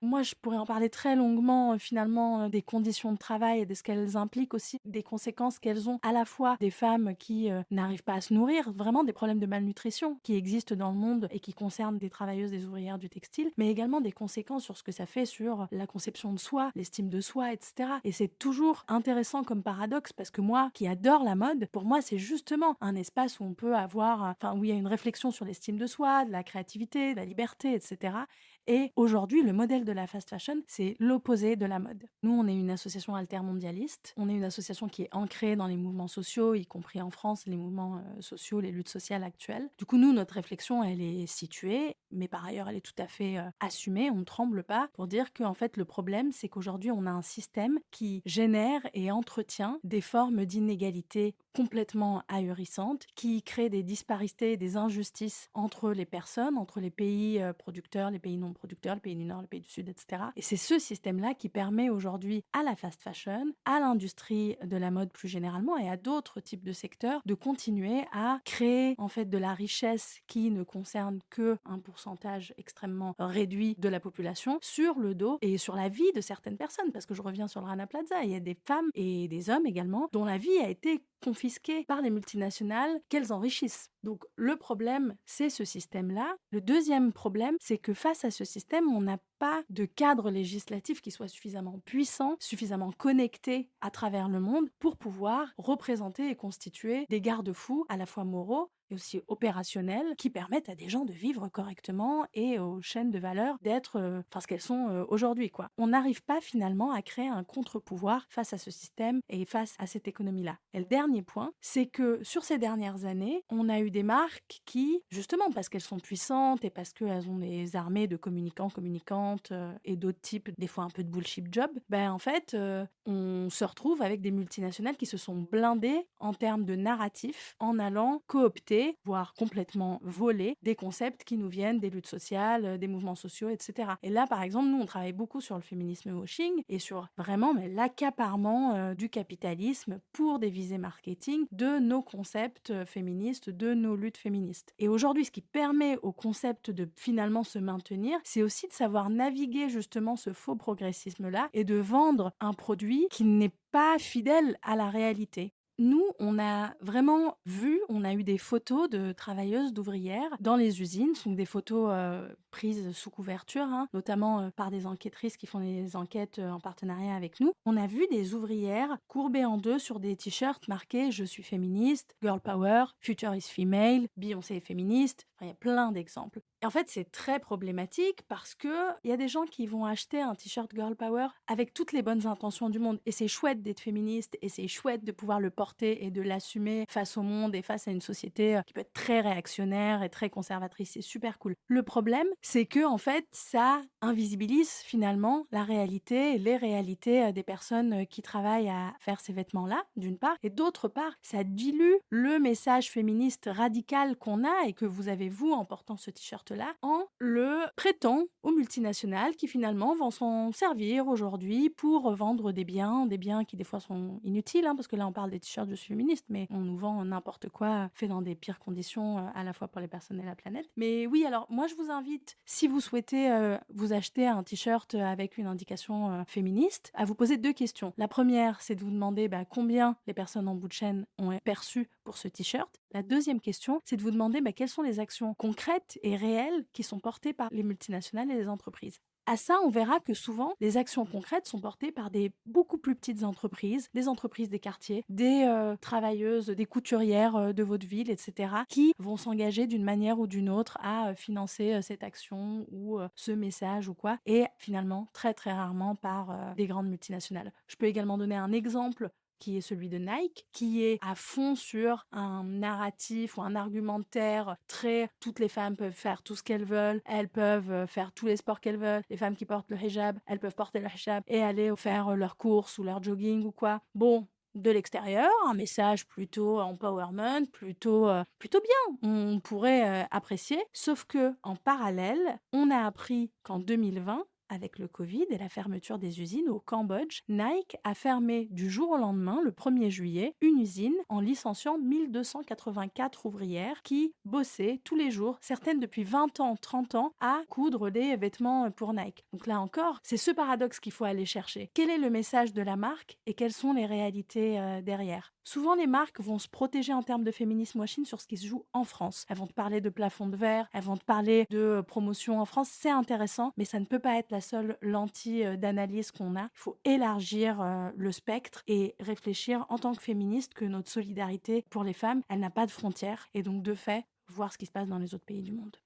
Speaker 3: Moi, je pourrais en parler très longuement, finalement, des conditions de travail et de ce qu'elles impliquent aussi, des conséquences qu'elles ont à la fois des femmes qui n'arrivent pas à se nourrir, vraiment des problèmes de malnutrition qui existent dans le monde et qui concernent des travailleuses, des ouvrières du textile, mais également des conséquences sur ce que ça fait sur la conception de soi, l'estime de soi, etc. Et c'est toujours intéressant comme paradoxe parce que moi, qui adore la mode, pour moi, c'est justement un espace où on peut avoir, où il y a une réflexion sur l'estime de soi, de la créativité, de la liberté, etc. Et aujourd'hui, le modèle de la fast fashion, c'est l'opposé de la mode. Nous, on est une association altermondialiste. On est une association qui est ancrée dans les mouvements sociaux, y compris en France, les mouvements sociaux, les luttes sociales actuelles. Du coup, nous, notre réflexion, elle est située, mais par ailleurs, elle est tout à fait assumée. On ne tremble pas pour dire qu'en fait, le problème, c'est qu'aujourd'hui, on a un système qui génère et entretient des formes d'inégalité complètement ahurissantes, qui crée des disparités, des injustices entre les personnes, entre les pays producteurs, les pays non producteurs, les pays du Nord, les pays du Sud, etc. Et c'est ce système-là qui permet aujourd'hui à la fast fashion, à l'industrie de la mode plus généralement et à d'autres types de secteurs de continuer à créer en fait de la richesse qui ne concerne que un pourcentage extrêmement réduit de la population sur le dos et sur la vie de certaines personnes. Parce que je reviens sur le Rana Plaza, il y a des femmes et des hommes également dont la vie a été confisquée par les multinationales qu'elles enrichissent. Donc le problème, c'est ce système-là. Le deuxième problème, c'est que face à ce système, on n'a pas de cadre législatif qui soit suffisamment puissant, suffisamment connecté à travers le monde pour pouvoir représenter et constituer des garde-fous à la fois moraux et aussi opérationnels qui permettent à des gens de vivre correctement et aux chaînes de valeur d'être ce qu'elles sont aujourd'hui, quoi. On n'arrive pas finalement à créer un contre-pouvoir face à ce système et face à cette économie-là. Et le dernier point, c'est que sur ces dernières années, on a eu des marques qui, justement parce qu'elles sont puissantes et parce qu'elles ont des armées de communicants, communicantes et d'autres types, des fois un peu de bullshit job, en fait, on se retrouve avec des multinationales qui se sont blindées en termes de narratif en allant coopter, voire complètement voler des concepts qui nous viennent des luttes sociales, des mouvements sociaux, etc. Et là, par exemple, nous, on travaille beaucoup sur le féminisme washing et sur vraiment l'accaparement du capitalisme pour des visées marketing de nos concepts féministes, de nos luttes féministes. Et aujourd'hui, ce qui permet au concept de finalement se maintenir, c'est aussi de savoir naviguer justement ce faux progressisme-là et de vendre un produit qui n'est pas fidèle à la réalité. Nous, on a vraiment vu, on a eu des photos de travailleuses, d'ouvrières dans les usines. Ce sont des photos prises sous couverture, notamment par des enquêtrices qui font des enquêtes en partenariat avec nous. On a vu des ouvrières courbées en deux sur des t-shirts marqués « Je suis féministe »,« Girl Power »,« Future is female »,« Beyoncé est féministe ». Il y a plein d'exemples. Et en fait, c'est très problématique parce qu'il y a des gens qui vont acheter un t-shirt Girl Power avec toutes les bonnes intentions du monde. Et c'est chouette d'être féministe et c'est chouette de pouvoir le porter et de l'assumer face au monde et face à une société qui peut être très réactionnaire et très conservatrice. C'est super cool. Le problème, c'est que en fait, ça invisibilise finalement la réalité et les réalités des personnes qui travaillent à faire ces vêtements-là, d'une part. Et d'autre part, ça dilue le message féministe radical qu'on a et que vous avez vous en portant ce t-shirt-là, en le prêtant aux multinationales qui finalement vont s'en servir aujourd'hui pour vendre des biens qui des fois sont inutiles, parce que là on parle des t-shirts je suis féministe, mais on nous vend n'importe quoi fait dans des pires conditions à la fois pour les personnes et la planète. Mais oui, alors moi je vous invite, si vous souhaitez vous acheter un t-shirt avec une indication féministe, à vous poser deux questions. La première, c'est de vous demander combien les personnes en bout de chaîne ont perçu pour ce t-shirt. La deuxième question, c'est de vous demander quelles sont les actions concrètes et réelles qui sont portées par les multinationales et les entreprises. À ça, on verra que souvent, les actions concrètes sont portées par des beaucoup plus petites entreprises, des entreprises des quartiers, des travailleuses, des couturières de votre ville, etc., qui vont s'engager d'une manière ou d'une autre à financer cette action ou ce message ou quoi, et finalement, très très rarement par des grandes multinationales. Je peux également donner un exemple qui est celui de Nike, qui est à fond sur un narratif ou un argumentaire très toutes les femmes peuvent faire tout ce qu'elles veulent, elles peuvent faire tous les sports qu'elles veulent, les femmes qui portent le hijab, elles peuvent porter le hijab et aller faire leurs courses ou leur jogging ou quoi. Bon, de l'extérieur, un message plutôt empowerment, plutôt bien, on pourrait apprécier. Sauf que en parallèle, on a appris qu'en 2020, avec le Covid et la fermeture des usines au Cambodge, Nike a fermé du jour au lendemain, le 1er juillet, une usine en licenciant 1284 ouvrières qui bossaient tous les jours, certaines depuis 20 ans, 30 ans, à coudre des vêtements pour Nike. Donc là encore, c'est ce paradoxe qu'il faut aller chercher. Quel est le message de la marque et quelles sont les réalités derrière? Souvent, les marques vont se protéger en termes de féminisme washing sur ce qui se joue en France. Elles vont te parler de plafond de verre, elles vont te parler de promotion en France. C'est intéressant, mais ça ne peut pas être la seule lentille d'analyse qu'on a. Il faut élargir le spectre et réfléchir en tant que féministe que notre solidarité pour les femmes, elle n'a pas de frontières. Et donc, de fait, voir ce qui se passe dans les autres pays du monde.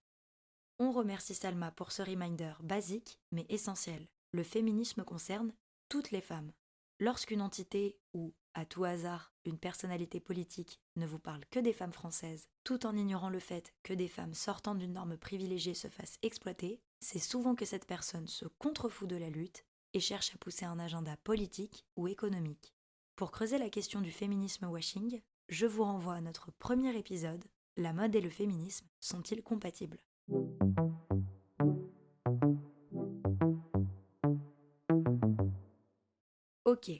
Speaker 1: On remercie Salma pour ce reminder basique mais essentiel. Le féminisme concerne toutes les femmes. Lorsqu'une entité ou, à tout hasard, une personnalité politique ne vous parle que des femmes françaises, tout en ignorant le fait que des femmes sortant d'une norme privilégiée se fassent exploiter, c'est souvent que cette personne se contrefout de la lutte et cherche à pousser un agenda politique ou économique. Pour creuser la question du féminisme washing, je vous renvoie à notre premier épisode, La mode et le féminisme sont-ils compatibles ? Ok,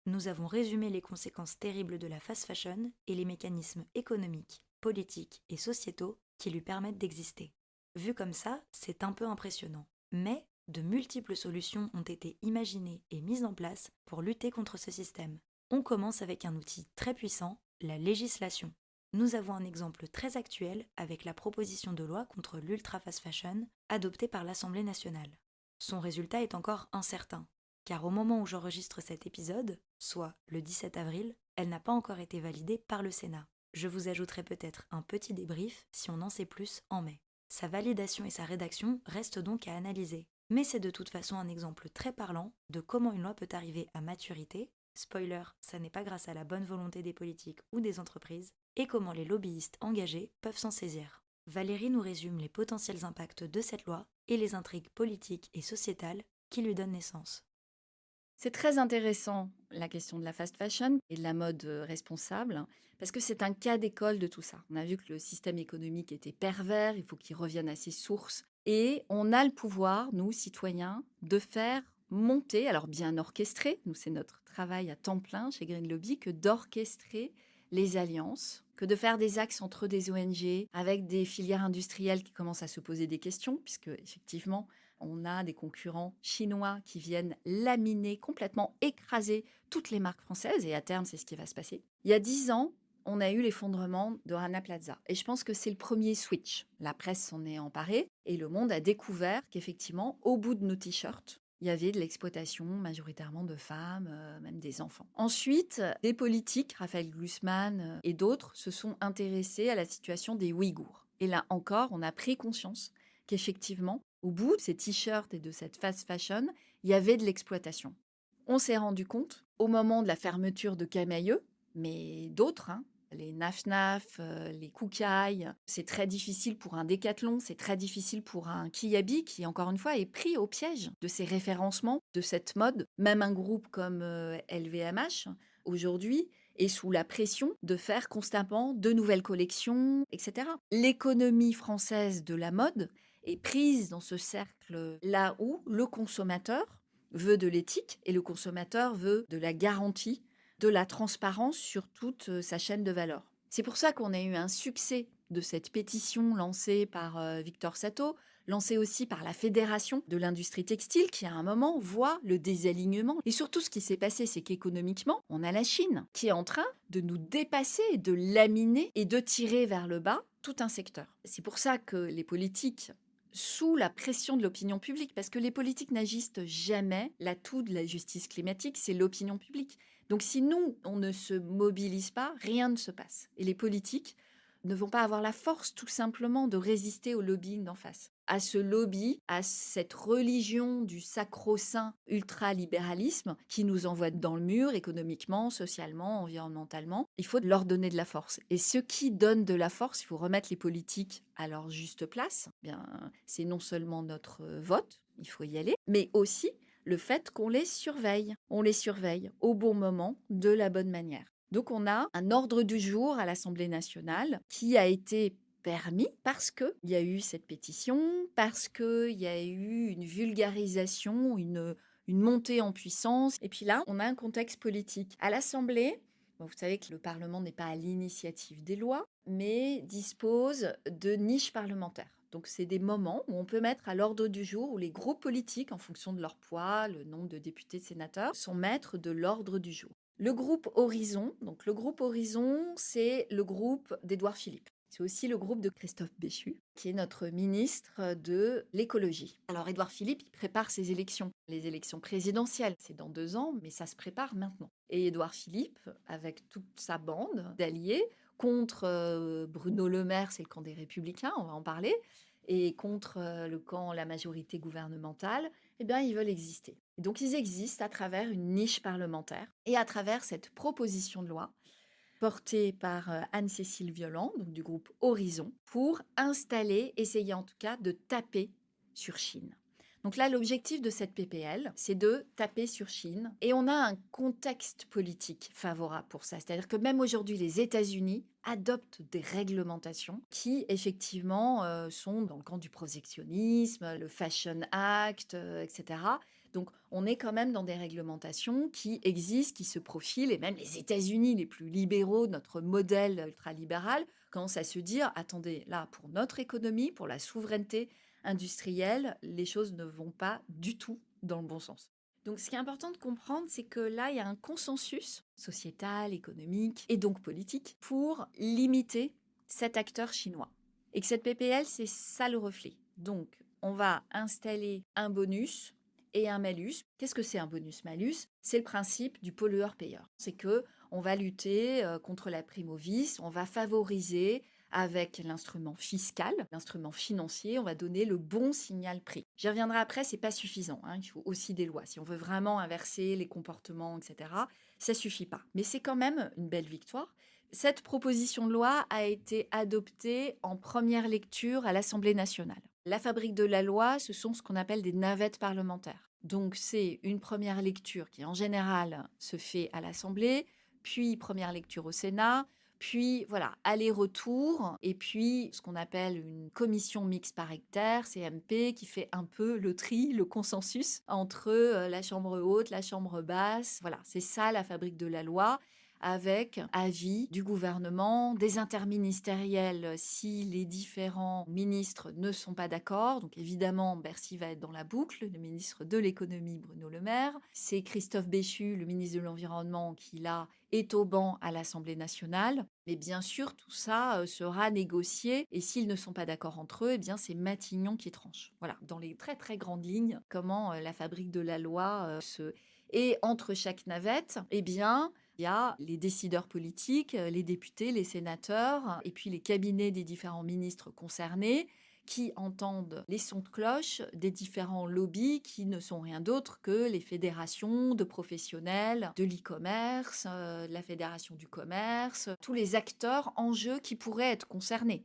Speaker 1: nous avons résumé les conséquences terribles de la fast fashion et les mécanismes économiques, politiques et sociétaux qui lui permettent d'exister. Vu comme ça, c'est un peu impressionnant. Mais de multiples solutions ont été imaginées et mises en place pour lutter contre ce système. On commence avec un outil très puissant, la législation. Nous avons un exemple très actuel avec la proposition de loi contre l'ultra fast fashion adoptée par l'Assemblée nationale. Son résultat est encore incertain, car au moment où j'enregistre cet épisode, soit le 17 avril, elle n'a pas encore été validée par le Sénat. Je vous ajouterai peut-être un petit débrief si on en sait plus en mai. Sa validation et sa rédaction restent donc à analyser. Mais c'est de toute façon un exemple très parlant de comment une loi peut arriver à maturité. Spoiler, ça n'est pas grâce à la bonne volonté des politiques ou des entreprises, et comment les lobbyistes engagés peuvent s'en saisir. Valérie nous résume les potentiels impacts de cette loi et les intrigues politiques et sociétales qui lui donnent naissance.
Speaker 4: C'est très intéressant, la question de la fast fashion et de la mode responsable, parce que c'est un cas d'école de tout ça. On a vu que le système économique était pervers, il faut qu'il revienne à ses sources. Et on a le pouvoir, nous, citoyens, de faire monter, alors bien orchestrer, nous c'est notre travail à temps plein chez Green Lobby, que d'orchestrer les alliances, que de faire des axes entre des ONG avec des filières industrielles qui commencent à se poser des questions, puisque effectivement, on a des concurrents chinois qui viennent laminer, complètement écraser toutes les marques françaises, et à terme, c'est ce qui va se passer. Il y a 10 ans, on a eu l'effondrement de Rana Plaza. Et je pense que c'est le premier switch. La presse s'en est emparée et le monde a découvert qu'effectivement, au bout de nos t-shirts, il y avait de l'exploitation majoritairement de femmes, même des enfants. Ensuite, des politiques, Raphaël Glucksmann et d'autres, se sont intéressés à la situation des Ouïghours. Et là encore, on a pris conscience qu'effectivement, au bout de ces t-shirts et de cette fast fashion, il y avait de l'exploitation. On s'est rendu compte, au moment de la fermeture de Camaïeu, mais d'autres, les Naf-Naf, les Koukaï, c'est très difficile pour un Décathlon, c'est très difficile pour un Kiabi qui, encore une fois, est pris au piège de ces référencements, de cette mode. Même un groupe comme LVMH, aujourd'hui, est sous la pression de faire constamment de nouvelles collections, etc. L'économie française de la mode est prise dans ce cercle là où le consommateur veut de l'éthique et le consommateur veut de la garantie, de la transparence sur toute sa chaîne de valeur. C'est pour ça qu'on a eu un succès de cette pétition lancée par Victor Sato, lancée aussi par la Fédération de l'industrie textile qui, à un moment, voit le désalignement. Et surtout, ce qui s'est passé, c'est qu'économiquement, on a la Chine qui est en train de nous dépasser, de laminer et de tirer vers le bas tout un secteur. C'est pour ça que les politiques, sous la pression de l'opinion publique, parce que les politiques n'agissent jamais, l'atout de la justice climatique, c'est l'opinion publique. Donc si nous, on ne se mobilise pas, rien ne se passe. Et les politiques ne vont pas avoir la force tout simplement de résister au lobbying d'en face. à ce lobby, à cette religion du sacro-saint ultralibéralisme qui nous envoie dans le mur économiquement, socialement, environnementalement. Il faut leur donner de la force. Et ce qui donne de la force, il faut remettre les politiques à leur juste place. Bien, c'est non seulement notre vote, il faut y aller, mais aussi le fait qu'on les surveille. On les surveille au bon moment, de la bonne manière. Donc on a un ordre du jour à l'Assemblée nationale qui a été permis parce qu'il y a eu cette pétition, parce qu'il y a eu une vulgarisation, une montée en puissance. Et puis là, on a un contexte politique. À l'Assemblée, bon, vous savez que le Parlement n'est pas à l'initiative des lois, mais dispose de niches parlementaires. Donc, c'est des moments où on peut mettre à l'ordre du jour, où les groupes politiques, en fonction de leur poids, le nombre de députés, de sénateurs, sont maîtres de l'ordre du jour. Le groupe Horizon, donc le groupe Horizon, c'est le groupe d'Édouard Philippe. C'est aussi le groupe de Christophe Béchu, qui est notre ministre de l'écologie. Alors, Édouard Philippe, il prépare ses élections. Les élections présidentielles, c'est dans 2 ans, mais ça se prépare maintenant. Et Édouard Philippe, avec toute sa bande d'alliés, contre Bruno Le Maire, c'est le camp des Républicains, on va en parler, et contre le camp, la majorité gouvernementale, eh bien, ils veulent exister. Et donc, ils existent à travers une niche parlementaire et à travers cette proposition de loi portée par Anne-Cécile Violent, donc du groupe Horizon, pour essayer en tout cas de taper sur Chine. Donc là, l'objectif de cette PPL, c'est de taper sur Chine. Et on a un contexte politique favorable pour ça. C'est-à-dire que même aujourd'hui, les États-Unis adoptent des réglementations qui, effectivement, sont dans le camp du protectionnisme, le Fashion Act, etc. Donc, on est quand même dans des réglementations qui existent, qui se profilent, et même les États-Unis, les plus libéraux, notre modèle ultralibéral, commencent à se dire, attendez, là, pour notre économie, pour la souveraineté industrielle, les choses ne vont pas du tout dans le bon sens. Donc, ce qui est important de comprendre, c'est que là, il y a un consensus sociétal, économique et donc politique pour limiter cet acteur chinois. Et que cette PPL, c'est ça le reflet. Donc, on va installer un bonus et un malus. Qu'est-ce que c'est un bonus-malus? C'est le principe du pollueur-payeur. C'est que on va lutter contre la prime au vice, on va favoriser avec l'instrument fiscal, l'instrument financier, on va donner le bon signal prix. J'y reviendrai après, c'est pas suffisant. Il faut aussi des lois. Si on veut vraiment inverser les comportements, etc., ça suffit pas. Mais c'est quand même une belle victoire. Cette proposition de loi a été adoptée en première lecture à l'Assemblée nationale. La fabrique de la loi, ce sont ce qu'on appelle des navettes parlementaires. Donc, c'est une première lecture qui, en général, se fait à l'Assemblée, puis première lecture au Sénat, puis voilà, aller-retour, et puis ce qu'on appelle une commission mixte paritaire, CMP, qui fait un peu le tri, le consensus entre la chambre haute, la chambre basse. Voilà, c'est ça la fabrique de la loi, avec avis du gouvernement, des interministériels si les différents ministres ne sont pas d'accord. Donc évidemment, Bercy va être dans la boucle, le ministre de l'économie Bruno Le Maire. C'est Christophe Béchu, le ministre de l'Environnement, qui là est au banc à l'Assemblée nationale. Mais bien sûr, tout ça sera négocié et s'ils ne sont pas d'accord entre eux, eh bien c'est Matignon qui tranche. Voilà, dans les très très grandes lignes, comment la fabrique de la loi se... Et entre chaque navette, eh bien, il y a les décideurs politiques, les députés, les sénateurs, et puis les cabinets des différents ministres concernés qui entendent les sons de cloche des différents lobbies qui ne sont rien d'autre que les fédérations de professionnels de l'e-commerce, la fédération du commerce, tous les acteurs en jeu qui pourraient être concernés.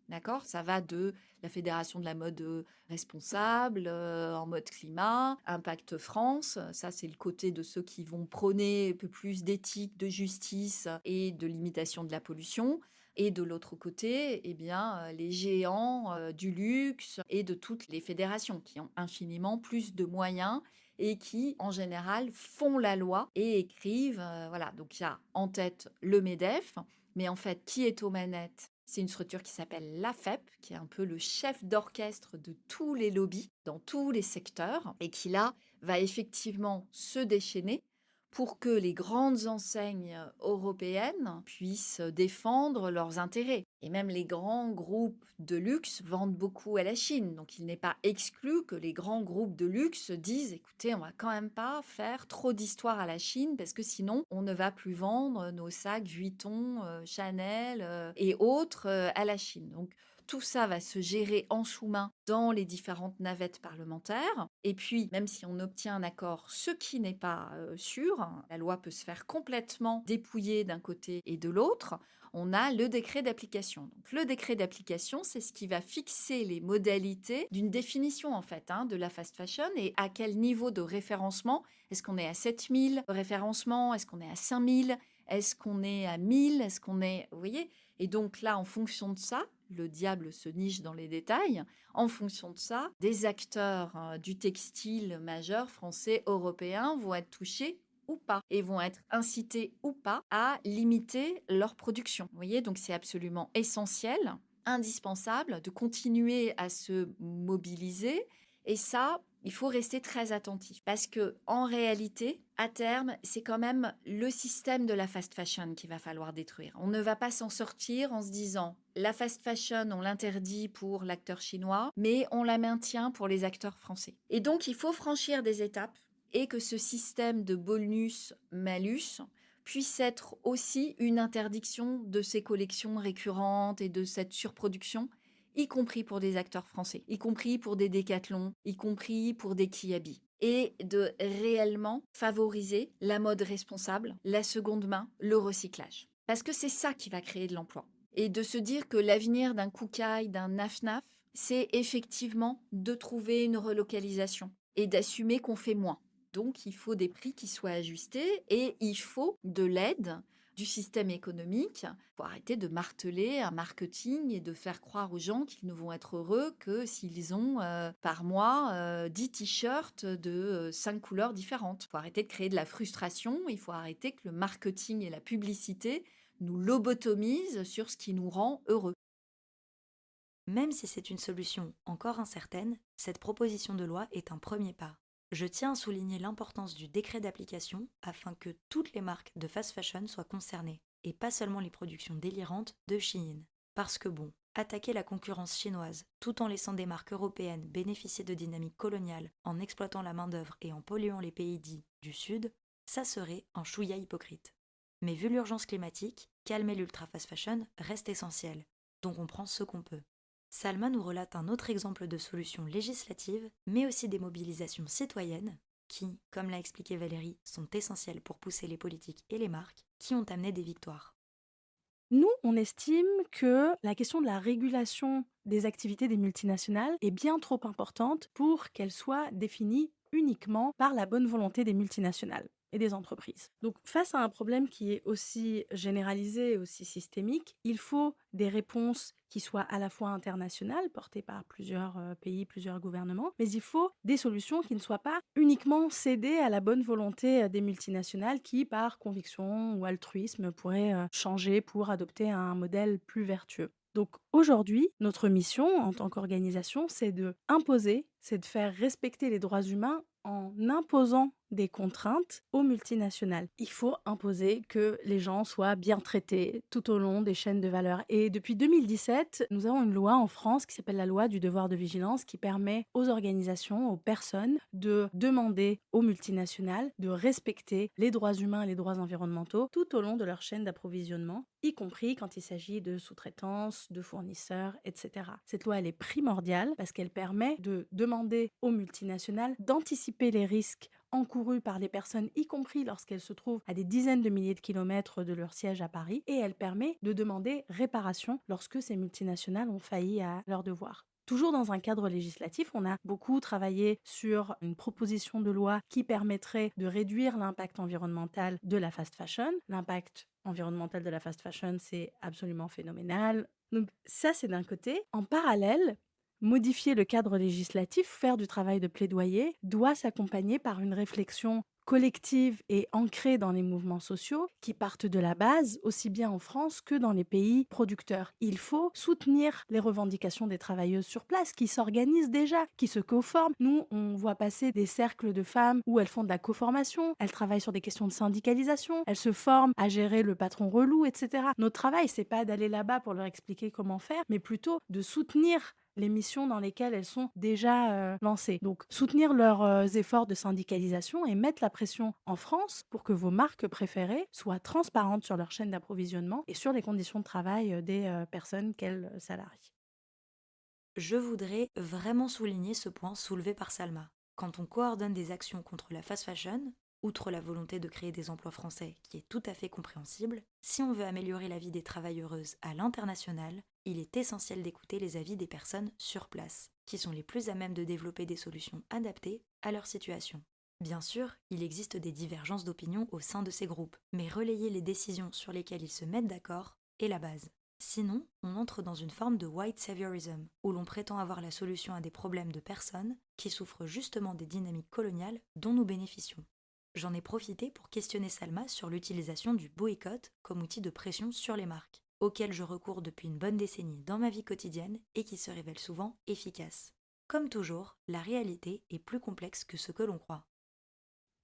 Speaker 4: D'accord? Ça va de la Fédération de la mode responsable, en mode climat, Impact France. Ça, c'est le côté de ceux qui vont prôner un peu plus d'éthique, de justice et de limitation de la pollution. Et de l'autre côté, eh bien, les géants du luxe et de toutes les fédérations qui ont infiniment plus de moyens et qui, en général, font la loi et écrivent. Voilà, donc il y a en tête le MEDEF, mais en fait, qui est aux manettes? C'est une structure qui s'appelle l'AFEP, qui est un peu le chef d'orchestre de tous les lobbies dans tous les secteurs et qui, là, va effectivement se déchaîner pour que les grandes enseignes européennes puissent défendre leurs intérêts. Et même les grands groupes de luxe vendent beaucoup à la Chine. Donc il n'est pas exclu que les grands groupes de luxe disent, écoutez, on va quand même pas faire trop d'histoire à la Chine parce que sinon on ne va plus vendre nos sacs Vuitton, Chanel et autres à la Chine. Donc tout ça va se gérer en sous-main dans les différentes navettes parlementaires. Et puis, même si on obtient un accord, ce qui n'est pas sûr, hein, la loi peut se faire complètement dépouiller d'un côté et de l'autre. On a le décret d'application. Donc, le décret d'application, c'est ce qui va fixer les modalités d'une définition en fait de la fast fashion et à quel niveau de référencement. Est-ce qu'on est à 7000 référencements? Est-ce qu'on est à 5000? Est-ce qu'on est à 1000? Est-ce qu'on est... Vous voyez? Et donc là, en fonction de ça, le diable se niche dans les détails. En fonction de ça, des acteurs du textile majeur français, européens vont être touchés ou pas, et vont être incités ou pas à limiter leur production. Vous voyez, donc c'est absolument essentiel, indispensable de continuer à se mobiliser. Et ça, il faut rester très attentif parce que en réalité, à terme, c'est quand même le système de la fast fashion qu'il va falloir détruire. On ne va pas s'en sortir en se disant la fast fashion, on l'interdit pour l'acteur chinois, mais on la maintient pour les acteurs français. Et donc, il faut franchir des étapes et que ce système de bonus-malus puisse être aussi une interdiction de ces collections récurrentes et de cette surproduction, y compris pour des acteurs français, y compris pour des Décathlon, y compris pour des Kiabi, et de réellement favoriser la mode responsable, la seconde main, le recyclage. Parce que c'est ça qui va créer de l'emploi. Et de se dire que l'avenir d'un Koukaï, d'un Naf-Naf, c'est effectivement de trouver une relocalisation et d'assumer qu'on fait moins. Donc, il faut des prix qui soient ajustés et il faut de l'aide du système économique. Il faut arrêter de marteler un marketing et de faire croire aux gens qu'ils ne vont être heureux que s'ils ont par mois 10 t-shirts de 5 couleurs différentes. Il faut arrêter de créer de la frustration. Il faut arrêter que le marketing et la publicité nous lobotomisent sur ce qui nous rend heureux.
Speaker 1: Même si c'est une solution encore incertaine, cette proposition de loi est un premier pas. Je tiens à souligner l'importance du décret d'application afin que toutes les marques de fast fashion soient concernées, et pas seulement les productions délirantes de Shein. Parce que bon, attaquer la concurrence chinoise tout en laissant des marques européennes bénéficier de dynamiques coloniales en exploitant la main-d'œuvre et en polluant les pays dits du Sud, ça serait un chouïa hypocrite. Mais vu l'urgence climatique, calmer l'ultra fast fashion reste essentiel, donc on prend ce qu'on peut. Salma nous relate un autre exemple de solution législative, mais aussi des mobilisations citoyennes, qui, comme l'a expliqué Valérie, sont essentielles pour pousser les politiques et les marques, qui ont amené des victoires.
Speaker 3: Nous, on estime que la question de la régulation des activités des multinationales est bien trop importante pour qu'elle soit définie uniquement par la bonne volonté des multinationales et des entreprises. Donc, face à un problème qui est aussi généralisé et aussi systémique, il faut des réponses qui soient à la fois internationales, portées par plusieurs pays, plusieurs gouvernements, mais il faut des solutions qui ne soient pas uniquement cédées à la bonne volonté des multinationales qui, par conviction ou altruisme, pourraient changer pour adopter un modèle plus vertueux. Donc aujourd'hui, notre mission en tant qu'organisation, c'est de imposer, c'est de faire respecter les droits humains en imposant des contraintes aux multinationales. Il faut imposer que les gens soient bien traités tout au long des chaînes de valeur. Et depuis 2017, nous avons une loi en France qui s'appelle la loi du devoir de vigilance qui permet aux organisations, aux personnes de demander aux multinationales de respecter les droits humains et les droits environnementaux tout au long de leur chaîne d'approvisionnement, y compris quand il s'agit de sous-traitance, de fournisseurs, etc. Cette loi, elle est primordiale parce qu'elle permet de demander aux multinationales d'anticiper les risques encourus par les personnes, y compris lorsqu'elles se trouvent à des dizaines de milliers de kilomètres de leur siège à Paris, et elle permet de demander réparation lorsque ces multinationales ont failli à leurs devoirs. Toujours dans un cadre législatif, on a beaucoup travaillé sur une proposition de loi qui permettrait de réduire l'impact environnemental de la fast fashion. L'impact environnemental de la fast fashion, c'est absolument phénoménal. Donc ça, c'est d'un côté. En parallèle, modifier le cadre législatif, faire du travail de plaidoyer, doit s'accompagner par une réflexion collective et ancrée dans les mouvements sociaux qui partent de la base, aussi bien en France que dans les pays producteurs. Il faut soutenir les revendications des travailleuses sur place qui s'organisent déjà, qui se coforment. Nous, on voit passer des cercles de femmes où elles font de la coformation, elles travaillent sur des questions de syndicalisation, elles se forment à gérer le patron relou, etc. Notre travail, c'est pas d'aller là-bas pour leur expliquer comment faire, mais plutôt de soutenir les missions dans lesquelles elles sont déjà lancées. Donc, soutenir leurs efforts de syndicalisation et mettre la pression en France pour que vos marques préférées soient transparentes sur leur chaîne d'approvisionnement et sur les conditions de travail des personnes qu'elles salarient.
Speaker 1: Je voudrais vraiment souligner ce point soulevé par Salma. Quand on coordonne des actions contre la fast fashion, outre la volonté de créer des emplois français qui est tout à fait compréhensible, si on veut améliorer la vie des travailleuses à l'international, il est essentiel d'écouter les avis des personnes sur place, qui sont les plus à même de développer des solutions adaptées à leur situation. Bien sûr, il existe des divergences d'opinion au sein de ces groupes, mais relayer les décisions sur lesquelles ils se mettent d'accord est la base. Sinon, on entre dans une forme de white saviorism, où l'on prétend avoir la solution à des problèmes de personnes qui souffrent justement des dynamiques coloniales dont nous bénéficions. J'en ai profité pour questionner Salma sur l'utilisation du boycott comme outil de pression sur les marques, auquel je recours depuis une bonne décennie dans ma vie quotidienne et qui se révèle souvent efficace. Comme toujours, la réalité est plus complexe que ce que l'on croit.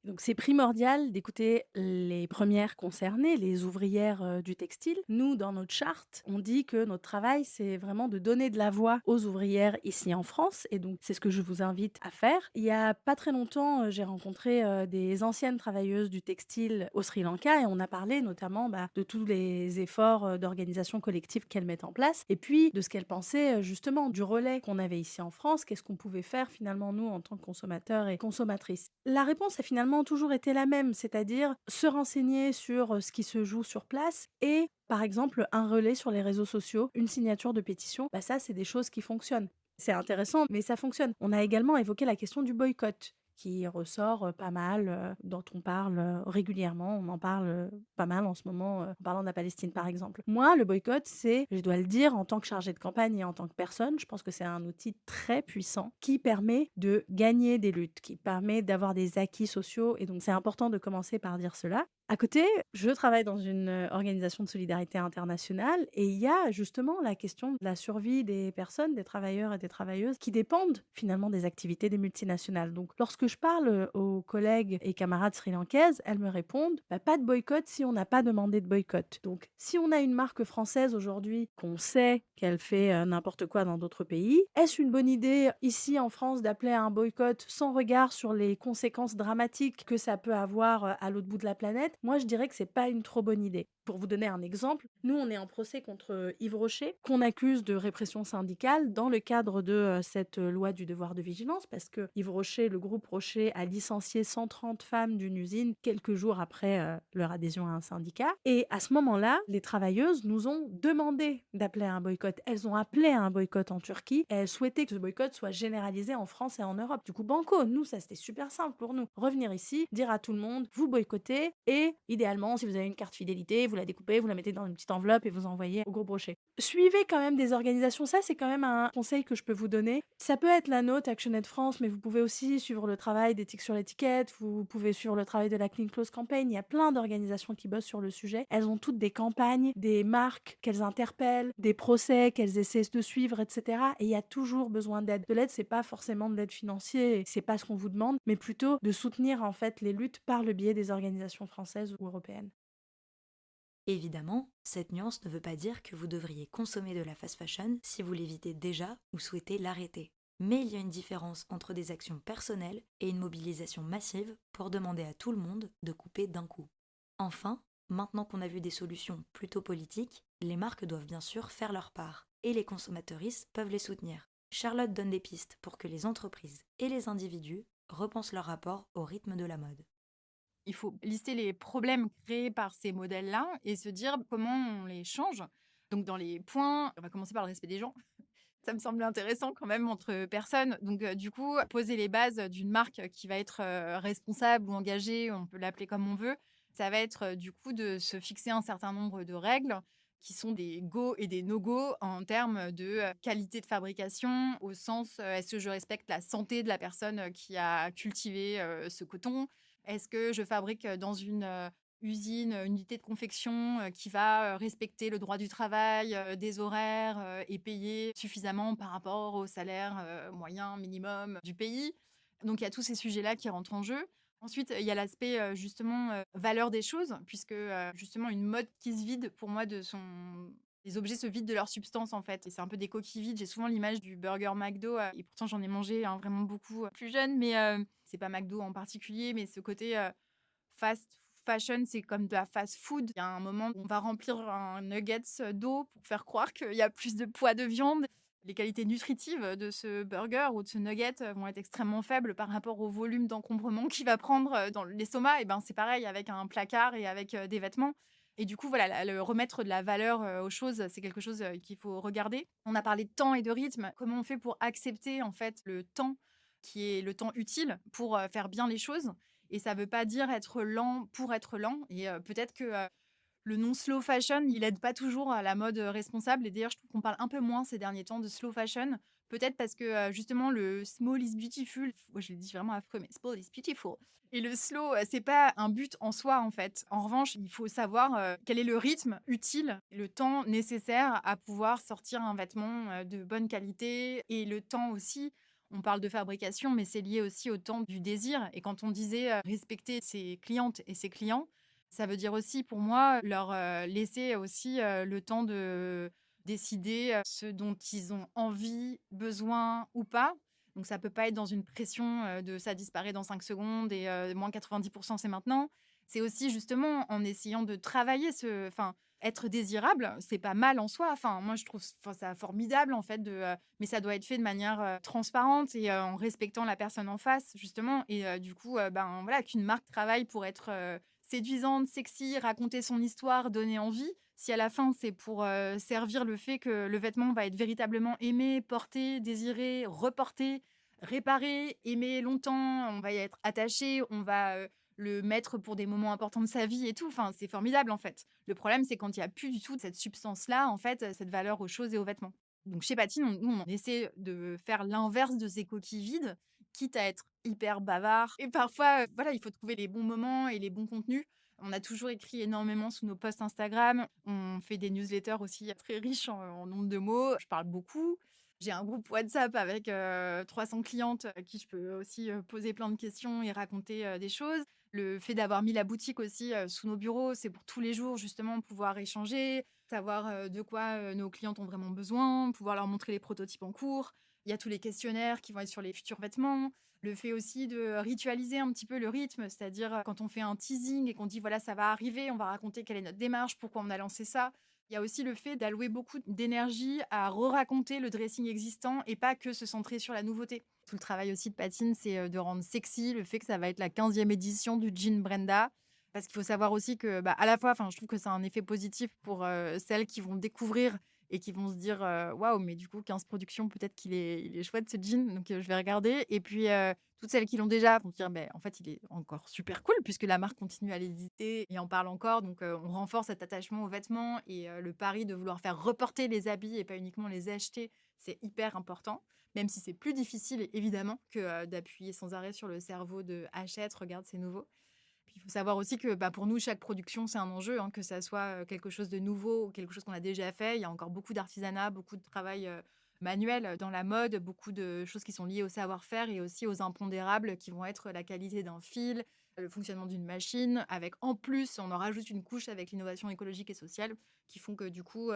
Speaker 3: Donc c'est primordial d'écouter les premières concernées, les ouvrières du textile. Nous, dans notre charte, on dit que notre travail, c'est vraiment de donner de la voix aux ouvrières ici en France. Et donc, c'est ce que je vous invite à faire. Il y a pas très longtemps, j'ai rencontré des anciennes travailleuses du textile au Sri Lanka et on a parlé notamment de tous les efforts d'organisation collective qu'elles mettent en place et puis de ce qu'elles pensaient justement du relais qu'on avait ici en France. Qu'est-ce qu'on pouvait faire finalement, nous, en tant que consommateurs et consommatrices. La réponse a finalement toujours été la même, c'est-à-dire se renseigner sur ce qui se joue sur place et, par exemple, un relais sur les réseaux sociaux, une signature de pétition, ça, c'est des choses qui fonctionnent. C'est intéressant, mais ça fonctionne. On a également évoqué la question du boycott qui ressort pas mal, dont on parle régulièrement. On en parle pas mal en ce moment en parlant de la Palestine, par exemple. Moi, le boycott, c'est, je dois le dire, en tant que chargée de campagne et en tant que personne, je pense que c'est un outil très puissant qui permet de gagner des luttes, qui permet d'avoir des acquis sociaux. Et donc, c'est important de commencer par dire cela. À côté, je travaille dans une organisation de solidarité internationale et il y a justement la question de la survie des personnes, des travailleurs et des travailleuses qui dépendent finalement des activités des multinationales. Donc, lorsque je parle aux collègues et camarades sri-lankaises, elles me répondent pas de boycott si on n'a pas demandé de boycott. Donc, si on a une marque française aujourd'hui qu'on sait qu'elle fait n'importe quoi dans d'autres pays, est-ce une bonne idée ici en France d'appeler à un boycott sans regard sur les conséquences dramatiques que ça peut avoir à l'autre bout de la planète? Moi, je dirais que c'est pas une trop bonne idée. Pour vous donner un exemple, nous, on est en procès contre Yves Rocher, qu'on accuse de répression syndicale dans le cadre de cette loi du devoir de vigilance, parce que Yves Rocher, le groupe Rocher, a licencié 130 femmes d'une usine quelques jours après leur adhésion à un syndicat. Et à ce moment-là, les travailleuses nous ont demandé d'appeler à un boycott. Elles ont appelé à un boycott en Turquie et elles souhaitaient que ce boycott soit généralisé en France et en Europe. Du coup, banco, nous, ça c'était super simple pour nous. Revenir ici, dire à tout le monde, vous boycottez et idéalement, si vous avez une carte fidélité, vous la découpez, vous la mettez dans une petite enveloppe et vous envoyez au groupe Rocher. Suivez quand même des organisations, ça c'est quand même un conseil que je peux vous donner. Ça peut être la nôtre, ActionAid France, mais vous pouvez aussi suivre le travail d'Éthique sur l'étiquette, vous pouvez suivre le travail de la Clean Clothes Campaign, il y a plein d'organisations qui bossent sur le sujet. Elles ont toutes des campagnes, des marques qu'elles interpellent, des procès qu'elles essaient de suivre, etc. Et il y a toujours besoin d'aide. De l'aide, c'est pas forcément de l'aide financière, c'est pas ce qu'on vous demande, mais plutôt de soutenir en fait les luttes par le biais des organisations françaises ou européennes.
Speaker 1: Évidemment, cette nuance ne veut pas dire que vous devriez consommer de la fast fashion si vous l'évitez déjà ou souhaitez l'arrêter. Mais il y a une différence entre des actions personnelles et une mobilisation massive pour demander à tout le monde de couper d'un coup. Enfin, maintenant qu'on a vu des solutions plutôt politiques, les marques doivent bien sûr faire leur part et les consommateuristes peuvent les soutenir. Charlotte donne des pistes pour que les entreprises et les individus repensent leur rapport au rythme de la mode.
Speaker 2: Il faut lister les problèmes créés par ces modèles-là et se dire comment on les change. Donc, dans les points, on va commencer par le respect des gens. Ça me semble intéressant quand même entre personnes. Donc, du coup, poser les bases d'une marque qui va être responsable ou engagée, on peut l'appeler comme on veut, ça va être du coup de se fixer un certain nombre de règles qui sont des go et des no-go en termes de qualité de fabrication, au sens est-ce que je respecte la santé de la personne qui a cultivé ce coton? Est-ce que je fabrique dans une usine, une unité de confection qui va respecter le droit du travail, des horaires et payer suffisamment par rapport au salaire moyen, minimum du pays. Donc, il y a tous ces sujets-là qui rentrent en jeu. Ensuite, il y a l'aspect justement valeur des choses, puisque justement une mode qui se vide pour moi de son... Les objets se vident de leur substance en fait. Et c'est un peu des coquilles vides. J'ai souvent l'image du burger McDo. Et pourtant, j'en ai mangé vraiment beaucoup plus jeune. Mais c'est pas McDo en particulier. Mais ce côté fast fashion, c'est comme de la fast food. Il y a un moment où on va remplir un nuggets d'eau pour faire croire qu'il y a plus de poids de viande. Les qualités nutritives de ce burger ou de ce nugget vont être extrêmement faibles par rapport au volume d'encombrement qu'il va prendre dans l'estomac. Et ben c'est pareil avec un placard et avec des vêtements. Et du coup, voilà, le remettre de la valeur aux choses, c'est quelque chose qu'il faut regarder. On a parlé de temps et de rythme. Comment on fait pour accepter en fait le temps qui est le temps utile pour faire bien les choses. Et ça ne veut pas dire être lent pour être lent. Et peut-être que le nom slow fashion, il aide pas toujours à la mode responsable. Et d'ailleurs, je trouve qu'on parle un peu moins ces derniers temps de slow fashion. Peut-être parce que justement, le small is beautiful. Moi, je le dis vraiment affreux, mais small is beautiful. Et le slow, c'est pas un but en soi, en fait. En revanche, il faut savoir quel est le rythme utile, le temps nécessaire à pouvoir sortir un vêtement de bonne qualité et le temps aussi. On parle de fabrication, mais c'est lié aussi au temps du désir. Et quand on disait respecter ses clientes et ses clients, ça veut dire aussi pour moi leur laisser aussi le temps de décider ce dont ils ont envie, besoin ou pas. Donc ça peut pas être dans une pression de ça disparaît dans 5 secondes et moins 90% c'est maintenant. C'est aussi justement en essayant de travailler être désirable, c'est pas mal en soi. Enfin, moi, je trouve ça formidable, en fait, mais ça doit être fait de manière transparente et en respectant la personne en face, justement. Et du coup, ben voilà, qu'une marque travaille pour être séduisante, sexy, raconter son histoire, donner envie. Si à la fin, c'est pour servir le fait que le vêtement va être véritablement aimé, porté, désiré, reporté, réparé, aimé longtemps, on va y être attaché, on va le mettre pour des moments importants de sa vie et tout. Enfin, c'est formidable en fait. Le problème, c'est quand il n'y a plus du tout de cette substance-là, en fait, cette valeur aux choses et aux vêtements. Donc chez Patine, on essaie de faire l'inverse de ces coquilles vides, quitte à être hyper bavard. Et parfois, voilà, il faut trouver les bons moments et les bons contenus. On a toujours écrit énormément sous nos posts Instagram. On fait des newsletters aussi très riches en nombre de mots. Je parle beaucoup. J'ai un groupe WhatsApp avec 300 clientes à qui je peux aussi poser plein de questions et raconter des choses. Le fait d'avoir mis la boutique aussi sous nos bureaux, c'est pour tous les jours justement pouvoir échanger, savoir de quoi nos clientes ont vraiment besoin, pouvoir leur montrer les prototypes en cours. Il y a tous les questionnaires qui vont être sur les futurs vêtements. Le fait aussi de ritualiser un petit peu le rythme, c'est-à-dire quand on fait un teasing et qu'on dit voilà, ça va arriver, on va raconter quelle est notre démarche, pourquoi on a lancé ça. Il y a aussi le fait d'allouer beaucoup d'énergie à re-raconter le dressing existant et pas que se centrer sur la nouveauté. Tout le travail aussi de Patine, c'est de rendre sexy le fait que ça va être la 15e édition du jean Brenda. Parce qu'il faut savoir aussi que, à la fois, je trouve que c'est un effet positif pour celles qui vont découvrir et qui vont se dire waouh, mais du coup, 15 productions, peut-être il est chouette ce jean, donc je vais regarder. Et puis, toutes celles qui l'ont déjà vont se dire en fait, il est encore super cool puisque la marque continue à l'éditer et en parle encore. Donc, on renforce cet attachement aux vêtements et le pari de vouloir faire reporter les habits et pas uniquement les acheter, c'est hyper important. Même si c'est plus difficile, évidemment, que d'appuyer sans arrêt sur le cerveau de achète, regarde, c'est nouveau. Puis il faut savoir aussi que pour nous, chaque production, c'est un enjeu, hein, que ça soit quelque chose de nouveau ou quelque chose qu'on a déjà fait. Il y a encore beaucoup d'artisanat, beaucoup de travail manuel dans la mode, beaucoup de choses qui sont liées au savoir-faire et aussi aux impondérables qui vont être la qualité d'un fil, le fonctionnement d'une machine, avec en plus, on en rajoute une couche avec l'innovation écologique et sociale qui font que du coup,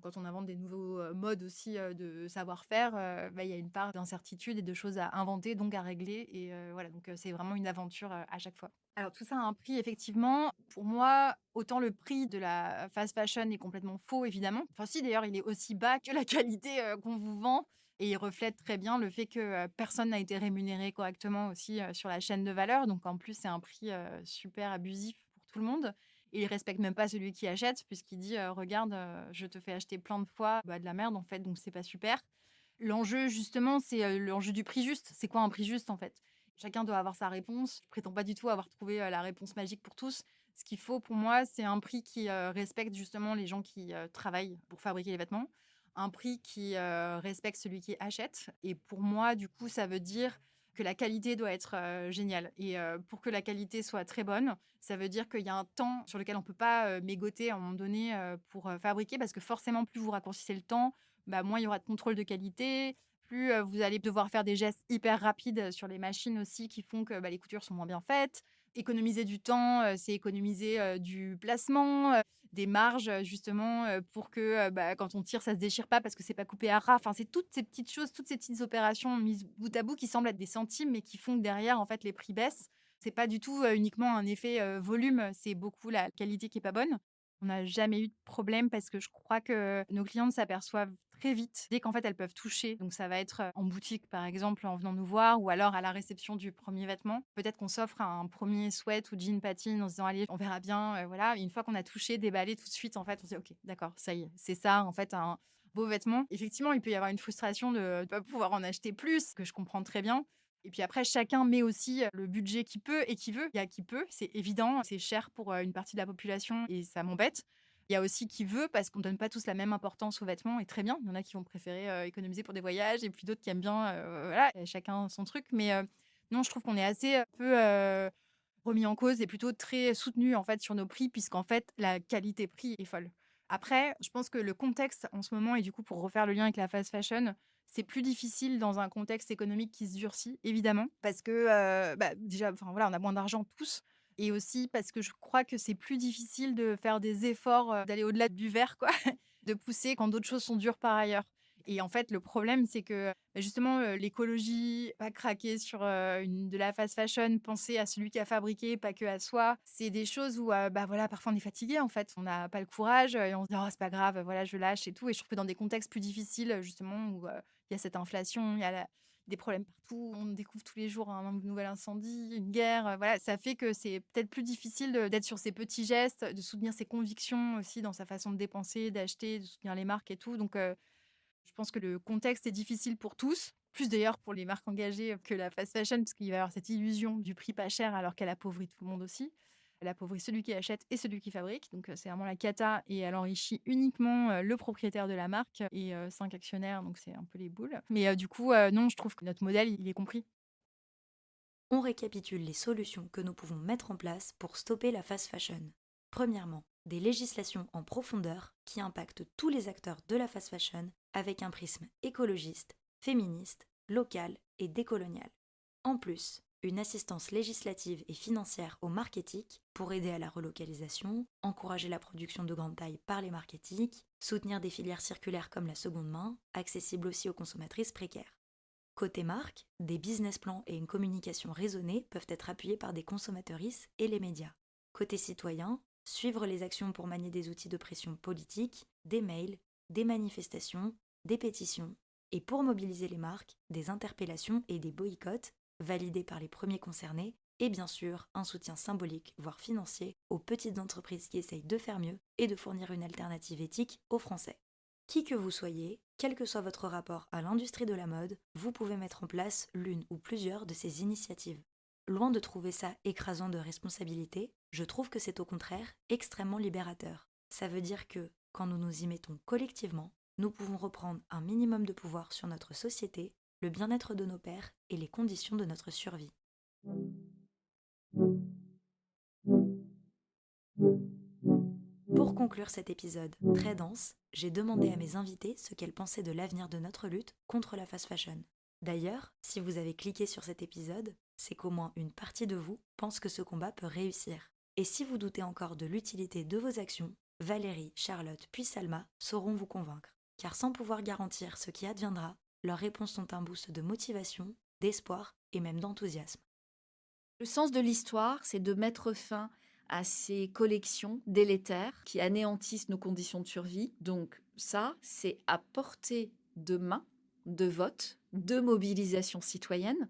Speaker 2: quand on invente des nouveaux modes aussi de savoir-faire, il y a une part d'incertitude et de choses à inventer, donc à régler. Et voilà, donc c'est vraiment une aventure à chaque fois. Alors tout ça a un prix effectivement. Pour moi, autant le prix de la fast fashion est complètement faux évidemment. Enfin si d'ailleurs, il est aussi bas que la qualité qu'on vous vend et il reflète très bien le fait que personne n'a été rémunéré correctement aussi sur la chaîne de valeur. Donc en plus, c'est un prix super abusif pour tout le monde. Et il respecte même pas celui qui achète puisqu'il dit regarde, je te fais acheter plein de fois de la merde en fait, donc c'est pas super. L'enjeu justement, c'est l'enjeu du prix juste. C'est quoi un prix juste en fait? Chacun doit avoir sa réponse. Je prétends pas du tout avoir trouvé la réponse magique pour tous. Ce qu'il faut pour moi, c'est un prix qui respecte justement les gens qui travaillent pour fabriquer les vêtements, un prix qui respecte celui qui achète. Et pour moi, du coup, ça veut dire que la qualité doit être géniale. Et pour que la qualité soit très bonne, ça veut dire qu'il y a un temps sur lequel on ne peut pas mégoter à un moment donné pour fabriquer, parce que forcément, plus vous raccourcissez le temps, moins il y aura de contrôle de qualité, plus vous allez devoir faire des gestes hyper rapides sur les machines aussi qui font que les coutures sont moins bien faites. Économiser du temps, c'est économiser du placement, des marges justement pour que quand on tire, ça se déchire pas parce que c'est pas coupé à ras. Enfin, c'est toutes ces petites choses, toutes ces petites opérations mises bout à bout qui semblent être des centimes, mais qui font que derrière, en fait, les prix baissent. C'est pas du tout uniquement un effet volume, c'est beaucoup la qualité qui est pas bonne. On n'a jamais eu de problème parce que je crois que nos clientes s'aperçoivent très vite, dès qu'en fait elles peuvent toucher. Donc ça va être en boutique par exemple en venant nous voir ou alors à la réception du premier vêtement. Peut-être qu'on s'offre un premier sweat ou jean patine en se disant allez, on verra bien, voilà. Et une fois qu'on a touché, déballé tout de suite, en fait, on se dit ok, d'accord, ça y est, c'est ça en fait un beau vêtement. Effectivement, il peut y avoir une frustration de ne pas pouvoir en acheter plus, que je comprends très bien. Et puis après, chacun met aussi le budget qu'il peut et qu'il veut. Il y a qui peut, c'est évident, c'est cher pour une partie de la population et ça m'embête. Il y a aussi qui veut parce qu'on ne donne pas tous la même importance aux vêtements et très bien. Il y en a qui vont préférer économiser pour des voyages et puis d'autres qui aiment bien, voilà, et chacun son truc. Mais non, je trouve qu'on est assez peu remis en cause et plutôt très soutenu en fait sur nos prix puisqu'en fait la qualité-prix est folle. Après, je pense que le contexte en ce moment et du coup pour refaire le lien avec la fast fashion, c'est plus difficile dans un contexte économique qui se durcit évidemment parce que déjà enfin voilà, on a moins d'argent tous et aussi parce que je crois que c'est plus difficile de faire des efforts, d'aller au-delà du verre quoi, de pousser quand d'autres choses sont dures par ailleurs. Et en fait, le problème, c'est que, justement, l'écologie, pas craquer sur, de la fast fashion, penser à celui qui a fabriqué, pas que à soi. C'est des choses où, voilà, parfois on est fatigué, en fait. On n'a pas le courage, et on se dit: «Oh, c'est pas grave, voilà, je lâche et tout» et je trouve que dans des contextes plus difficiles, justement, où, il y a cette inflation, il y a des problèmes partout, on découvre tous les jours un nouvel incendie, une guerre, voilà, ça fait que c'est peut-être plus difficile d'être sur ces petits gestes, de soutenir ses convictions aussi dans sa façon de dépenser, d'acheter, de soutenir les marques et tout donc je pense que le contexte est difficile pour tous, plus d'ailleurs pour les marques engagées que la fast fashion, parce qu'il va y avoir cette illusion du prix pas cher alors qu'elle appauvrit tout le monde aussi. Elle appauvrit celui qui achète et celui qui fabrique. Donc, c'est vraiment la cata et elle enrichit uniquement le propriétaire de la marque et 5 actionnaires, donc c'est un peu les boules. Mais du coup, non, je trouve que notre modèle, il est compris.
Speaker 1: On récapitule les solutions que nous pouvons mettre en place pour stopper la fast fashion. Premièrement, des législations en profondeur qui impactent tous les acteurs de la fast fashion avec un prisme écologiste, féministe, local et décolonial. En plus, une assistance législative et financière aux marques éthiques pour aider à la relocalisation, encourager la production de grande taille par les marques éthiques, soutenir des filières circulaires comme la seconde main, accessibles aussi aux consommatrices précaires. Côté marque, des business plans et une communication raisonnée peuvent être appuyés par des consommateuristes et les médias. Côté citoyen, suivre les actions pour manier des outils de pression politique, des mails, des manifestations, des pétitions, et pour mobiliser les marques, des interpellations et des boycotts validés par les premiers concernés, et bien sûr un soutien symbolique, voire financier, aux petites entreprises qui essayent de faire mieux et de fournir une alternative éthique aux Français. Qui que vous soyez, quel que soit votre rapport à l'industrie de la mode, vous pouvez mettre en place l'une ou plusieurs de ces initiatives. Loin de trouver ça écrasant de responsabilité, je trouve que c'est au contraire extrêmement libérateur. Ça veut dire que, quand nous nous y mettons collectivement, nous pouvons reprendre un minimum de pouvoir sur notre société, le bien-être de nos pairs et les conditions de notre survie. Pour conclure cet épisode très dense, j'ai demandé à mes invités ce qu'elles pensaient de l'avenir de notre lutte contre la fast fashion. D'ailleurs, si vous avez cliqué sur cet épisode, c'est qu'au moins une partie de vous pense que ce combat peut réussir. Et si vous doutez encore de l'utilité de vos actions, Valérie, Charlotte puis Salma sauront vous convaincre. Car sans pouvoir garantir ce qui adviendra, leurs réponses sont un boost de motivation, d'espoir et même d'enthousiasme.
Speaker 4: Le sens de l'histoire, c'est de mettre fin à ces collections délétères qui anéantissent nos conditions de survie. Donc ça, c'est à portée de main, de vote, de mobilisation citoyenne,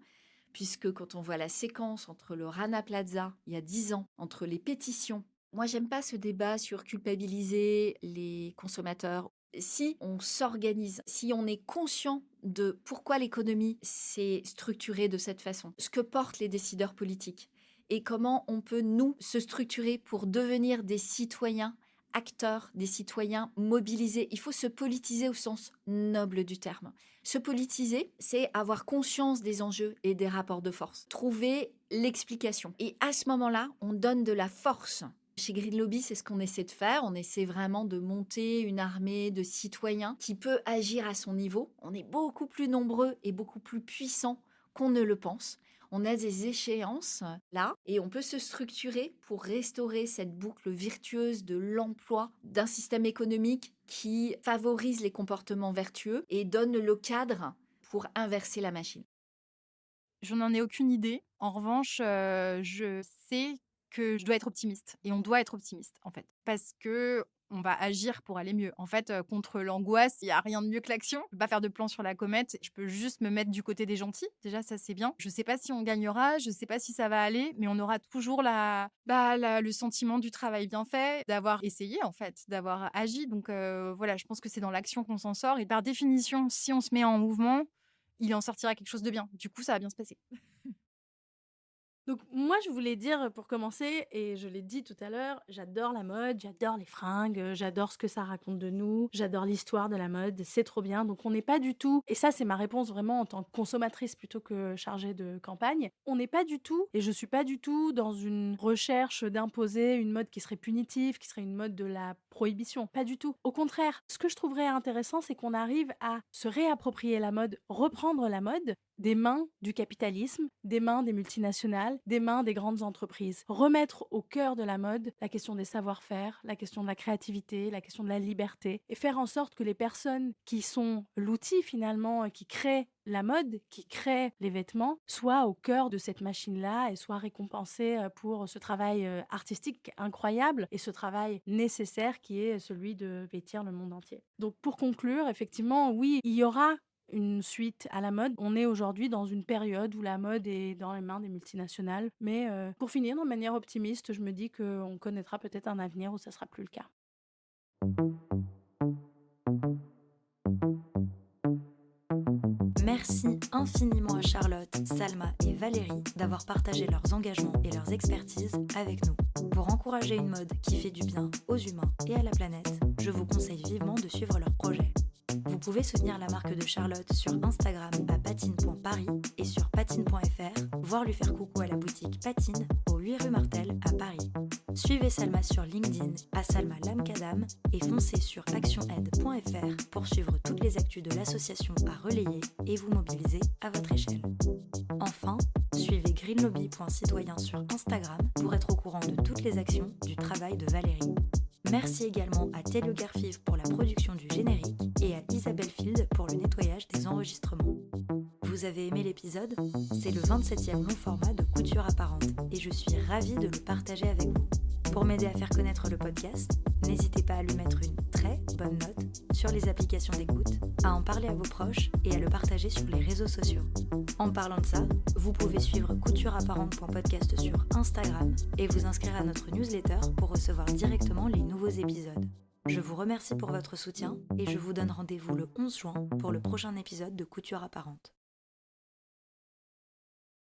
Speaker 4: puisque quand on voit la séquence entre le Rana Plaza, il y a 10 ans, entre les pétitions, moi j'aime pas ce débat sur culpabiliser les consommateurs. Si on s'organise, si on est conscient de pourquoi l'économie s'est structurée de cette façon, ce que portent les décideurs politiques et comment on peut, nous, se structurer pour devenir des citoyens acteurs, des citoyens mobilisés. Il faut se politiser au sens noble du terme. Se politiser, c'est avoir conscience des enjeux et des rapports de force. Trouver l'explication. Et à ce moment-là, on donne de la force. Chez Green Lobby, c'est ce qu'on essaie de faire. On essaie vraiment de monter une armée de citoyens qui peut agir à son niveau. On est beaucoup plus nombreux et beaucoup plus puissants qu'on ne le pense. On a des échéances là et on peut se structurer pour restaurer cette boucle virtueuse de l'emploi d'un système économique qui favorise les comportements vertueux et donne le cadre pour inverser la machine.
Speaker 2: Je n'en ai aucune idée. En revanche, je sais que je dois être optimiste et on doit être optimiste, en fait, parce que on va agir pour aller mieux. En fait, contre l'angoisse, il y a rien de mieux que l'action. Je peux pas faire de plan sur la comète, je peux juste me mettre du côté des gentils. Déjà, ça, c'est bien. Je sais pas si on gagnera, je sais pas si ça va aller, mais on aura toujours le sentiment du travail bien fait, d'avoir essayé, en fait, d'avoir agi. Donc, voilà, je pense que c'est dans l'action qu'on s'en sort et par définition, si on se met en mouvement, il en sortira quelque chose de bien. Du coup, ça va bien se passer.
Speaker 3: Donc moi, je voulais dire pour commencer, et je l'ai dit tout à l'heure, j'adore la mode, j'adore les fringues, j'adore ce que ça raconte de nous, j'adore l'histoire de la mode, c'est trop bien. Donc on n'est pas du tout, et ça c'est ma réponse vraiment en tant que consommatrice plutôt que chargée de campagne, on n'est pas du tout, et je suis pas du tout dans une recherche d'imposer une mode qui serait punitive, qui serait une mode de la prohibition, pas du tout. Au contraire, ce que je trouverais intéressant, c'est qu'on arrive à se réapproprier la mode, reprendre la mode, des mains du capitalisme, des mains des multinationales, des mains des grandes entreprises. Remettre au cœur de la mode la question des savoir-faire, la question de la créativité, la question de la liberté, et faire en sorte que les personnes qui sont l'outil finalement, qui créent la mode, qui créent les vêtements, soient au cœur de cette machine-là et soient récompensées pour ce travail artistique incroyable et ce travail nécessaire qui est celui de vêtir le monde entier. Donc pour conclure, effectivement, oui, il y aura une suite à la mode. On est aujourd'hui dans une période où la mode est dans les mains des multinationales. Mais pour finir, de manière optimiste, je me dis qu'on connaîtra peut-être un avenir où ça sera plus le cas.
Speaker 1: Merci infiniment à Charlotte, Salma et Valérie d'avoir partagé leurs engagements et leurs expertises avec nous. Pour encourager une mode qui fait du bien aux humains et à la planète, je vous conseille vivement de suivre leurs projets. Vous pouvez soutenir la marque de Charlotte sur Instagram à patine.paris et sur patine.fr, voire lui faire coucou à la boutique Patine au 8 rue Martel à Paris. Suivez Salma sur LinkedIn à Salma Lamkadam et foncez sur actionaide.fr pour suivre toutes les actus de l'association à relayer et vous mobiliser à votre échelle. Enfin, suivez greenlobby.citoyen sur Instagram pour être au courant de toutes les actions du travail de Valérie. Merci également à Telio Garfive pour la production du générique et à Isabelle Field pour le nettoyage des enregistrements. Vous avez aimé l'épisode ? C'est le 27e long format de Couture Apparente et je suis ravie de le partager avec vous. Pour m'aider à faire connaître le podcast, n'hésitez pas à lui mettre une très bonne note sur les applications d'écoute, à en parler à vos proches et à le partager sur les réseaux sociaux. En parlant de ça, vous pouvez suivre coutureapparente.podcast sur Instagram et vous inscrire à notre newsletter pour recevoir directement les nouveaux épisodes. Je vous remercie pour votre soutien et je vous donne rendez-vous le 11 juin pour le prochain épisode de Couture Apparente.